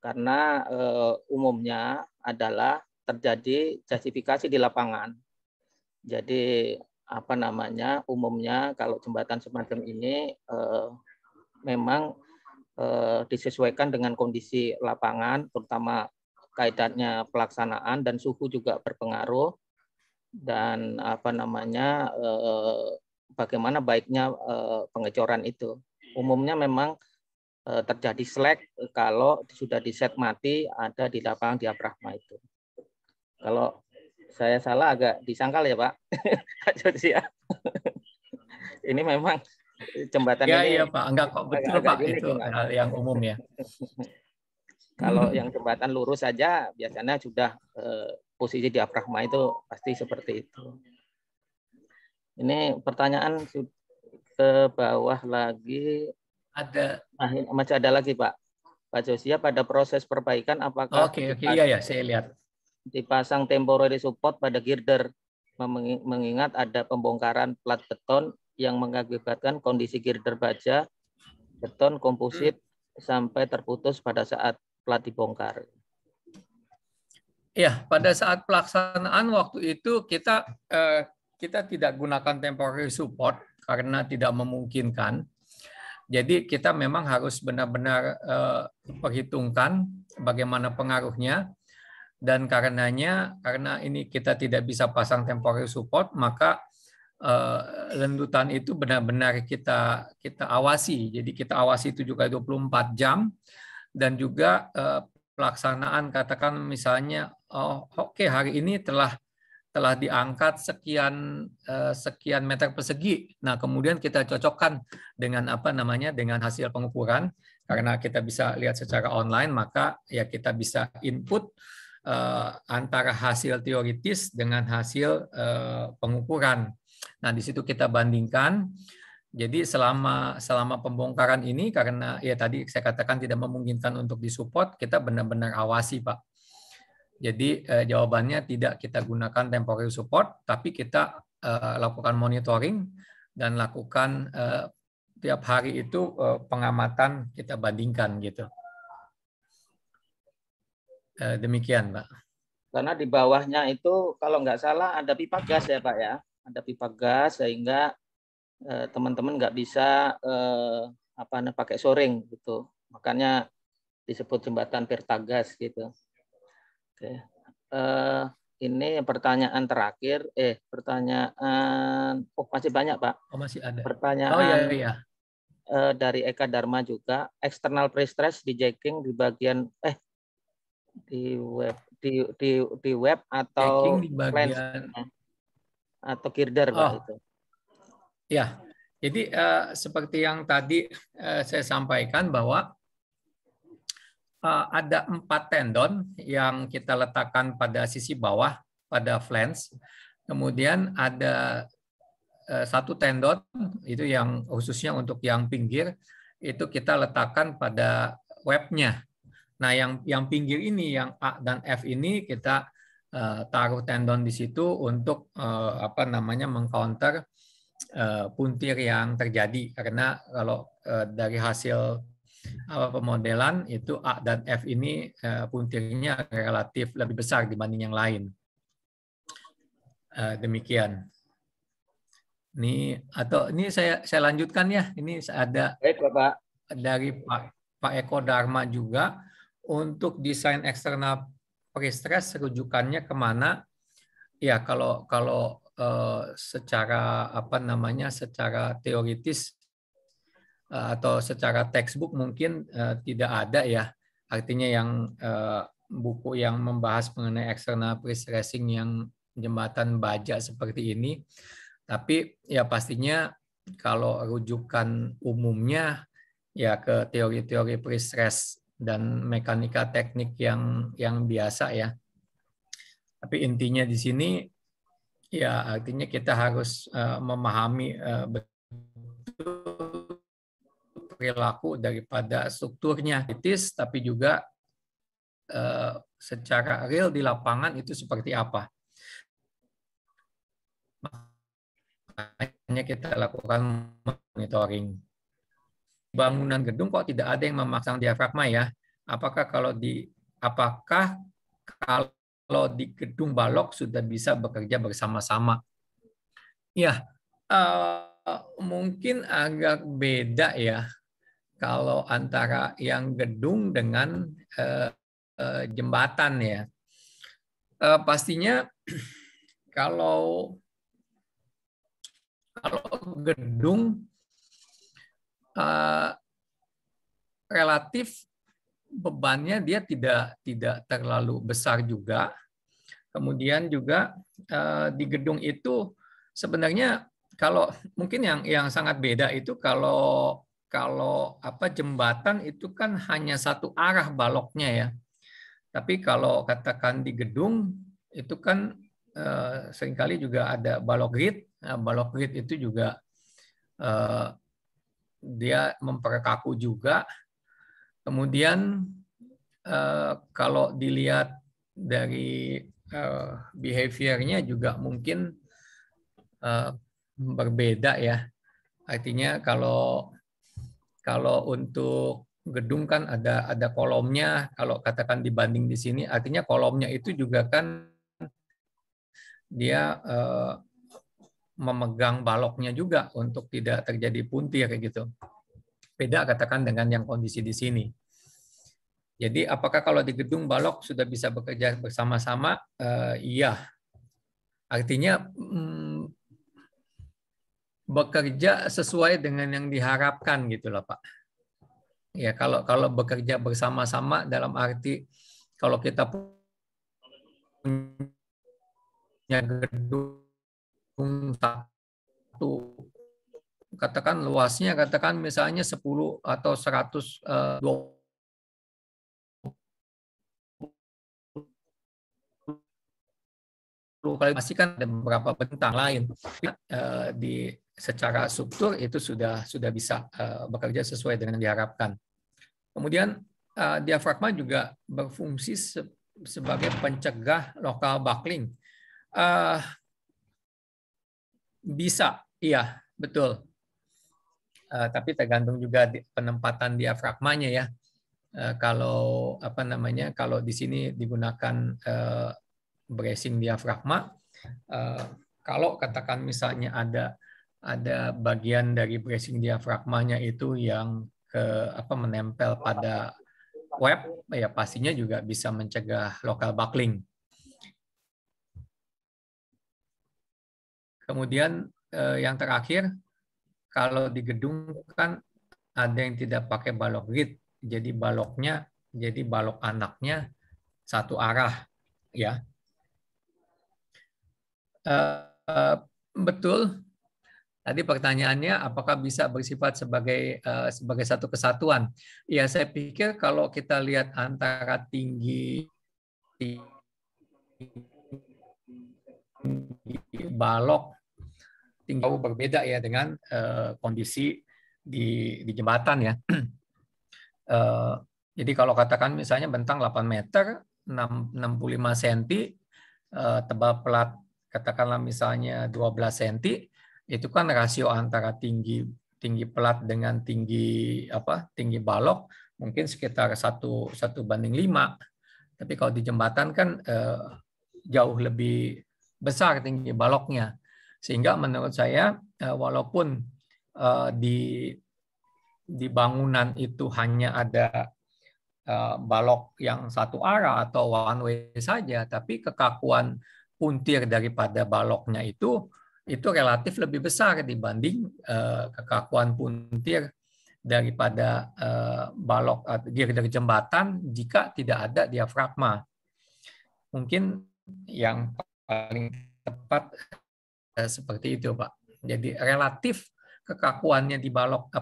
A: Karena umumnya adalah terjadi justifikasi di lapangan. Jadi umumnya kalau jembatan semacam ini memang disesuaikan dengan kondisi lapangan, terutama kaitannya pelaksanaan dan suhu juga berpengaruh, dan bagaimana baiknya pengecoran itu. Umumnya memang terjadi slack kalau sudah di-set mati ada di lapangan diafragma itu. Kalau saya salah agak disangkal ya Pak. Ini memang jembatan
E: ya,
A: ini.
E: Iya Pak, enggak kok betul Pak, itu hal yang umum ya.
A: Kalau yang jembatan lurus saja biasanya sudah posisi diafragma itu pasti seperti itu. Ini pertanyaan ke bawah lagi. Masih ada lagi Pak. Pak Josia, pada proses perbaikan apakah
E: Iya saya lihat.
A: Dipasang temporary support pada girder, mengingat ada pembongkaran plat beton yang mengakibatkan kondisi girder baja beton komposit sampai terputus pada saat plat dibongkar.
E: Ya, pada saat pelaksanaan waktu itu kita tidak gunakan temporary support karena tidak memungkinkan. Jadi kita memang harus benar-benar perhitungkan bagaimana pengaruhnya, dan karena ini kita tidak bisa pasang temporary support, maka lendutan itu benar-benar kita awasi. Jadi kita awasi 7x24 jam, dan juga pelaksanaan katakan misalnya hari ini telah diangkat sekian meter persegi. Nah, kemudian kita cocokkan dengan dengan hasil pengukuran, karena kita bisa lihat secara online, maka ya kita bisa input antara hasil teoritis dengan hasil pengukuran. Nah, di situ kita bandingkan. Jadi selama pembongkaran ini, karena ya tadi saya katakan tidak memungkinkan untuk disupport, kita benar-benar awasi, Pak. Jadi jawabannya tidak kita gunakan temporary support, tapi kita lakukan monitoring dan lakukan tiap hari itu pengamatan, kita bandingkan gitu. Demikian, Pak.
A: Karena di bawahnya itu kalau nggak salah ada pipa gas ya Pak ya, ada pipa gas sehingga teman-teman nggak bisa pakai shoring gitu, makanya disebut jembatan Pertagas gitu. Oke. Ini pertanyaan terakhir. Masih banyak Pak.
E: Masih ada.
A: Pertanyaan
E: iya.
A: Dari Eka Dharma juga. External pre-stress di jacking di bagian di web atau
E: di bagian
A: atau girder Pak itu.
E: Ya. Jadi seperti yang tadi saya sampaikan bahwa ada 4 tendon yang kita letakkan pada sisi bawah pada flange. Kemudian ada satu tendon itu yang khususnya untuk yang pinggir itu kita letakkan pada webnya. Nah, yang pinggir ini, yang A dan F ini kita taruh tendon di situ untuk mengcounter puntir yang terjadi. Karena kalau dari hasil pemodelan itu A dan F ini puntirnya relatif lebih besar dibanding yang lain. Demikian. Ini saya lanjutkan ya. Ini ada
A: Bapak.
E: dari Pak Eko Dharma juga untuk desain eksternal pre-stress rujukannya kemana? Ya kalau secara secara teoritis atau secara textbook mungkin tidak ada ya. Artinya yang buku yang membahas mengenai external pre-stressing yang jembatan baja seperti ini. Tapi ya pastinya kalau rujukan umumnya ya ke teori-teori pre-stress dan mekanika teknik yang biasa ya. Tapi intinya di sini ya artinya kita harus memahami betul perilaku daripada strukturnya kritis, tapi juga secara real di lapangan itu seperti apa. Makanya kita lakukan monitoring. Bangunan gedung kok tidak ada yang memasang diafragma ya? Apakah kalau di gedung balok sudah bisa bekerja bersama-sama? Ya, mungkin agak beda ya kalau antara yang gedung dengan jembatan ya. Pastinya kalau gedung relatif bebannya dia tidak terlalu besar juga. Kemudian juga di gedung itu sebenarnya kalau mungkin yang sangat beda itu kalau jembatan itu kan hanya satu arah baloknya ya. Tapi kalau katakan di gedung itu kan seringkali juga ada balok grid. Nah, balok grid itu juga dia memperkaku juga. Kemudian kalau dilihat dari behavior-nya juga mungkin berbeda ya. Artinya kalau untuk gedung kan ada kolomnya, kalau katakan dibanding di sini, artinya kolomnya itu juga kan dia memegang baloknya juga untuk tidak terjadi puntir gitu. Beda katakan dengan yang kondisi di sini. Jadi apakah kalau di gedung balok sudah bisa bekerja bersama-sama? Iya. Artinya bekerja sesuai dengan yang diharapkan gitu loh Pak. Ya kalau bekerja bersama-sama dalam arti kalau kita punya gedung satu katakan luasnya katakan misalnya 10 atau 120 kali pasti kan ada beberapa bentang lain di secara struktur itu sudah bisa bekerja sesuai dengan yang diharapkan. Kemudian diafragma juga berfungsi sebagai pencegah local buckling. Bisa, iya betul. Tapi tergantung juga penempatan diafragmanya ya. Kalau kalau di sini digunakan bracing diafragma, kalau katakan misalnya ada bagian dari bracing diafragmanya itu yang menempel pada web, ya pastinya juga bisa mencegah local buckling. Kemudian yang terakhir, kalau di gedung kan ada yang tidak pakai balok grid, jadi balok anaknya satu arah, ya. Betul. Tadi pertanyaannya, apakah bisa bersifat sebagai satu kesatuan? Ya, saya pikir kalau kita lihat antara tinggi balok jauh berbeda ya dengan kondisi di jembatan ya. Jadi kalau katakan misalnya bentang 8 meter, 65 cm, tebal pelat katakanlah misalnya 12 cm, itu kan rasio antara tinggi pelat dengan tinggi balok mungkin sekitar 1:5. Tapi kalau di jembatan kan jauh lebih besar tinggi baloknya. Sehingga menurut saya walaupun di bangunan itu hanya ada balok yang satu arah atau one way saja, tapi kekakuan puntir daripada baloknya itu relatif lebih besar dibanding kekakuan puntir daripada balok girder jembatan jika tidak ada diafragma. Mungkin yang paling tepat seperti itu, Pak. Jadi relatif kekakuannya di balok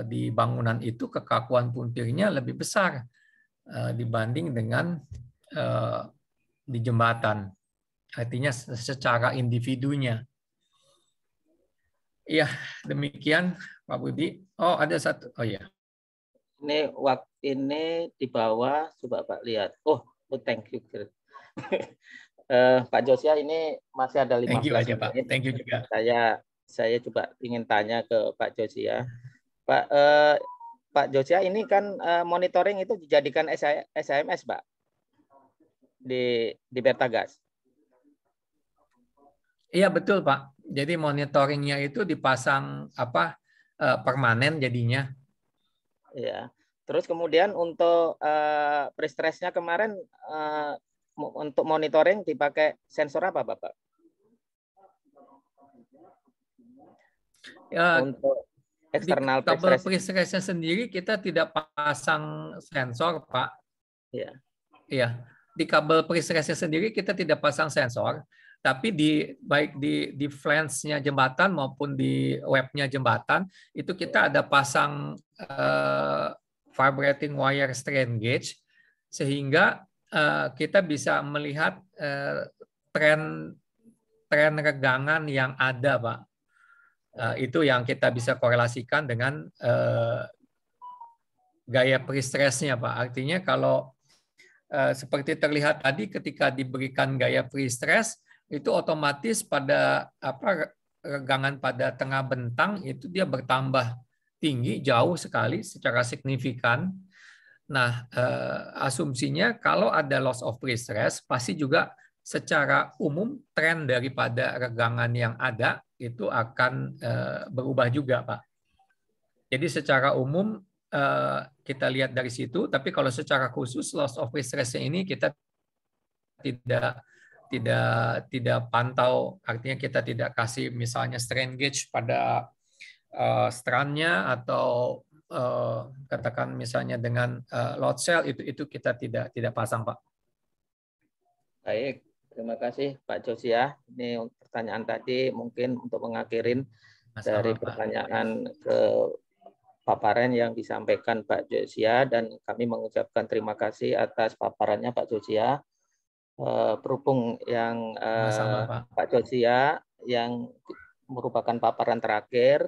E: di bangunan itu kekakuan puntirnya lebih besar dibanding dengan di jembatan. Artinya secara individunya. Iya, demikian Pak Budi. Oh, ada satu. Oh ya.
A: Ini waktu ini di bawah, coba Pak lihat. Oh thank you. Pak Josia, ini masih ada 15
E: Thank you aja, Pak.
A: menit.
E: Thank you juga.
A: Saya coba ingin tanya ke Pak Josia. Pak Josia, ini kan monitoring itu dijadikan SMS, Pak, di Bertagas.
E: Iya betul, Pak. Jadi monitoringnya itu dipasang permanen jadinya.
A: Ya. Terus kemudian untuk pre-stressnya kemarin untuk monitoring dipakai sensor apa, Bapak?
E: Ya,
A: untuk eksternal
E: di kabel pre-stressnya sendiri kita tidak pasang sensor, Pak.
A: Iya.
E: Iya. Di kabel pre-stressnya sendiri kita tidak pasang sensor, tapi baik di flange-nya jembatan maupun di webnya jembatan itu kita ada pasang vibrating wire strain gauge sehingga kita bisa melihat tren regangan yang ada, Pak. Itu yang kita bisa korelasikan dengan gaya pre-stress-nya, Pak. Artinya kalau seperti terlihat tadi ketika diberikan gaya pre-stress itu otomatis pada regangan pada tengah bentang itu dia bertambah tinggi jauh sekali secara signifikan. Nah, asumsinya kalau ada loss of pre-stress pasti juga secara umum tren daripada regangan yang ada itu akan berubah juga, Pak. Jadi secara umum kita lihat dari situ, tapi kalau secara khusus loss of pre-stress ini kita tidak pantau, artinya kita tidak kasih misalnya strain gauge pada strandnya atau katakan misalnya dengan load cell itu kita tidak pasang, Pak.
A: Baik, terima kasih Pak Josia. Ini pertanyaan tadi mungkin untuk mengakhirin dari pertanyaan ke paparan yang disampaikan Pak Josia, dan kami mengucapkan terima kasih atas paparannya Pak Josia. Berhubung yang Pak Josia yang merupakan paparan terakhir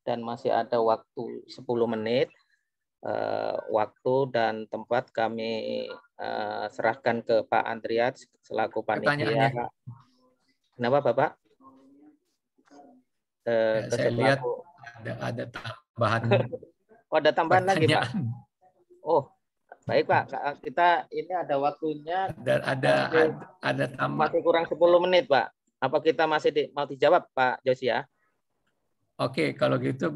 A: dan masih ada waktu 10 menit, waktu dan tempat kami serahkan ke Pak Andreas selaku panitia. Kenapa, Bapak?
E: Saya lihat ada tambahan.
A: Oh, ada tambahan lagi, Pak? Oh, baik, Pak. Kita ini ada waktunya.
E: Ada tambah.
A: Masih kurang 10 menit, Pak. Apa kita masih mau dijawab, Pak Josia?
E: Oke, kalau gitu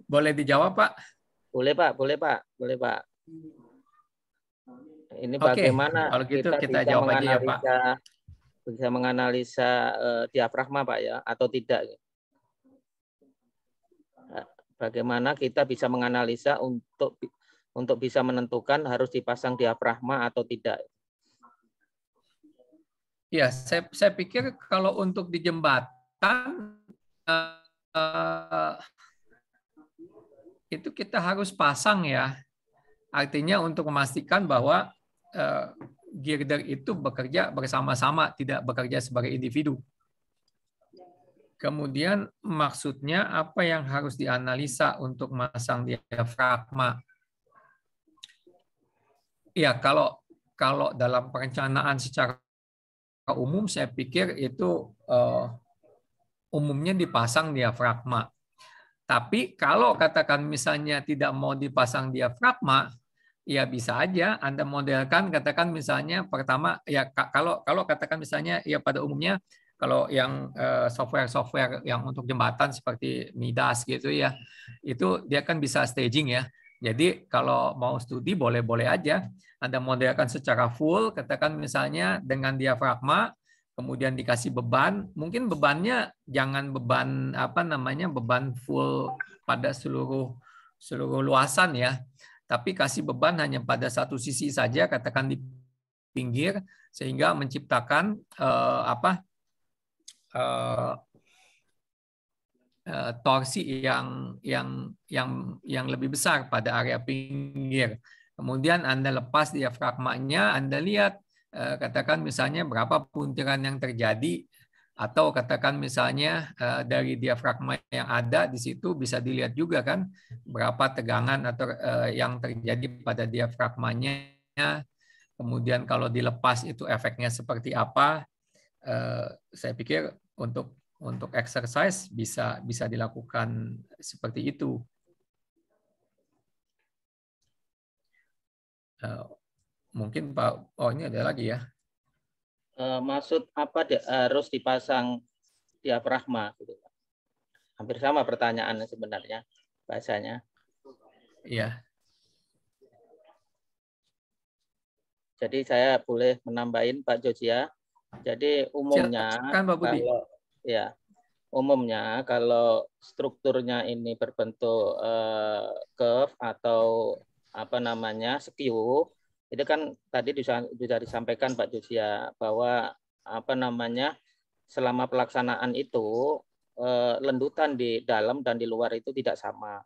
E: boleh dijawab, Pak?
A: Boleh, Pak. Boleh, Pak. Boleh, Pak. Ini
E: Oke,
A: bagaimana
E: kalau gitu kita
A: bisa
E: jawab aja ya, Pak.
A: Bisa menganalisa diafragma, Pak, ya, atau tidak? Bagaimana kita bisa menganalisa untuk bisa menentukan harus dipasang diafragma atau tidak?
E: Ya, saya pikir kalau untuk di jembatan itu kita harus pasang ya. Artinya untuk memastikan bahwa girder itu bekerja bersama-sama, tidak bekerja sebagai individu. Kemudian maksudnya apa yang harus dianalisa untuk masang diafragma? Ya, kalau dalam perencanaan secara umum saya pikir itu umumnya dipasang diafragma. Tapi kalau katakan misalnya tidak mau dipasang diafragma, ya bisa aja Anda modelkan, katakan misalnya pertama ya kalau katakan misalnya ya pada umumnya kalau yang software yang untuk jembatan seperti Midas gitu ya, itu dia kan bisa staging ya. Jadi kalau mau studi boleh-boleh aja Anda modelkan secara full, katakan misalnya dengan diafragma, kemudian dikasih beban, mungkin bebannya jangan beban beban full pada seluruh luasan ya, tapi kasih beban hanya pada satu sisi saja, katakan di pinggir, sehingga menciptakan torsi yang lebih besar pada area pinggir. Kemudian Anda lepas diafragmanya, Anda lihat katakan misalnya berapa puntiran yang terjadi, atau katakan misalnya dari diafragma yang ada di situ bisa dilihat juga kan berapa tegangan atau yang terjadi pada diafragmanya. Kemudian kalau dilepas itu efeknya seperti apa. Saya pikir untuk exercise bisa dilakukan seperti itu. Mungkin Pak, ini ada lagi ya.
A: Maksud apa harus dipasang diafragma? Hampir sama pertanyaannya sebenarnya bahasanya.
E: Iya.
A: Jadi saya boleh menambahin Pak Josia. Jadi umumnya kalau umumnya ini berbentuk curve atau skew, itu kan tadi sudah disampaikan Pak Josia bahwa selama pelaksanaan itu lendutan di dalam dan di luar itu tidak sama.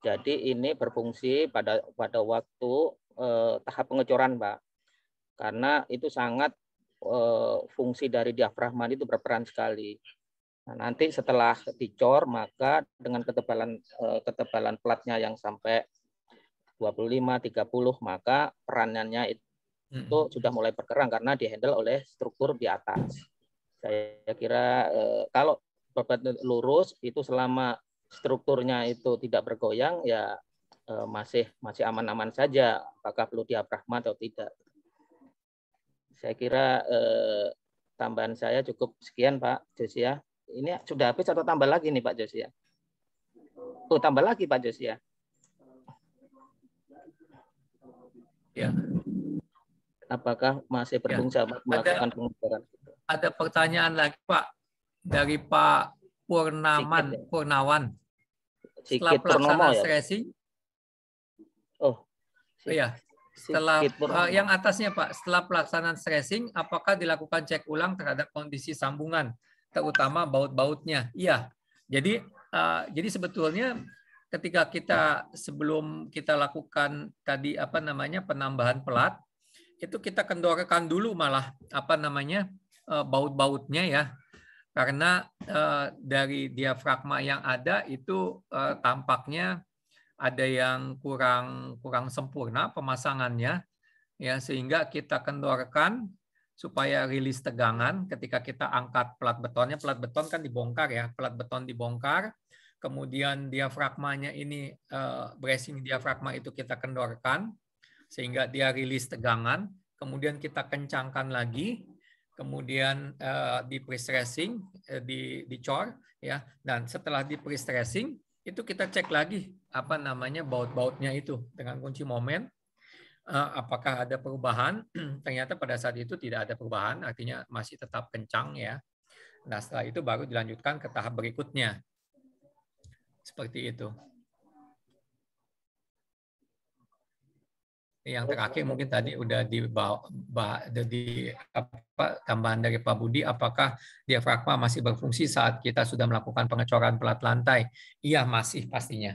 A: Jadi ini berfungsi pada waktu tahap pengecoran, Pak. Karena itu sangat fungsi dari diafragma itu berperan sekali. Nah, nanti setelah dicor, maka dengan ketebalan platnya yang sampai 25-30, maka peranannya itu sudah mulai berkurang karena dihandle oleh struktur di atas. Saya kira kalau beban lurus itu selama strukturnya itu tidak bergoyang, ya masih aman-aman saja. Apakah perlu diafragma atau tidak? Saya kira tambahan saya cukup sekian, Pak Josia. Ini sudah habis atau tambah lagi nih Pak Josia? Oh, tambah lagi Pak Josia.
E: Ya.
A: Apakah masih berfungsi melakukan pengukuran?
E: Ada pertanyaan lagi Pak dari Pak Purnawan. Setelah pelaksanaan stressing.
A: Oh.
E: Iya. Setelah yang atasnya Pak, setelah pelaksanaan stressing, apakah dilakukan cek ulang terhadap kondisi sambungan, terutama baut-bautnya? Iya. Jadi sebetulnya ketika sebelum kita lakukan tadi penambahan pelat, itu kita kendorkan dulu malah baut-bautnya ya, karena dari diafragma yang ada itu tampaknya ada yang kurang sempurna pemasangannya ya, sehingga kita kendorkan supaya rilis tegangan ketika kita angkat plat betonnya. Plat beton kan dibongkar ya, plat beton dibongkar, kemudian diafragmanya ini bracing diafragma itu kita kendorkan sehingga dia rilis tegangan, kemudian kita kencangkan lagi, kemudian di pre-stressing, dicor ya, dan setelah di pre-stressing itu kita cek lagi baut-bautnya itu dengan kunci momen, apakah ada perubahan. Ternyata pada saat itu tidak ada perubahan, artinya masih tetap kencang ya. Nah, setelah itu baru dilanjutkan ke tahap berikutnya. Seperti itu. Yang terakhir mungkin tadi udah tambahan dari Pak Budi, apakah diafragma masih berfungsi saat kita sudah melakukan pengecoran pelat lantai? Iya, masih pastinya.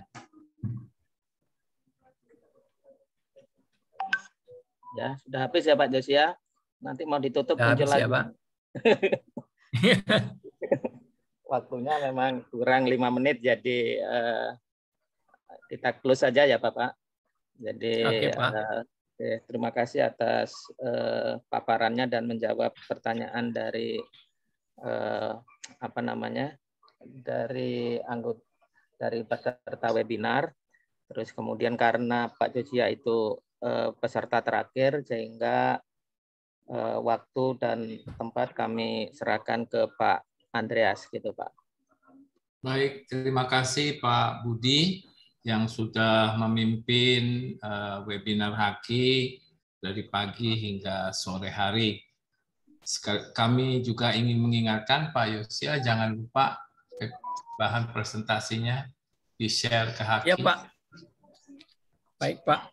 A: Ya, sudah habis ya Pak Josia. Nanti mau ditutup
E: sudah
A: muncul
E: habis
A: lagi.
E: Ya, Pak.
A: waktunya memang kurang 5 menit, jadi kita close saja ya Bapak. Jadi
E: Oke, Pak.
A: terima kasih atas paparannya dan menjawab pertanyaan dari dari anggota dari peserta webinar. Terus kemudian karena Pak Josia itu peserta terakhir, sehingga waktu dan tempat kami serahkan ke Pak Andreas gitu Pak.
D: Baik, terima kasih Pak Budi yang sudah memimpin webinar Haki dari pagi hingga sore hari. Kami juga ingin mengingatkan Pak Yosia, jangan lupa bahan presentasinya di-share ke Haki.
E: Ya, Pak. Baik, Pak.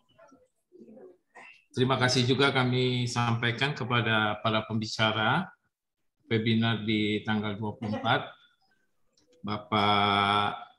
D: Terima kasih juga kami sampaikan kepada para pembicara webinar di tanggal 24, Bapak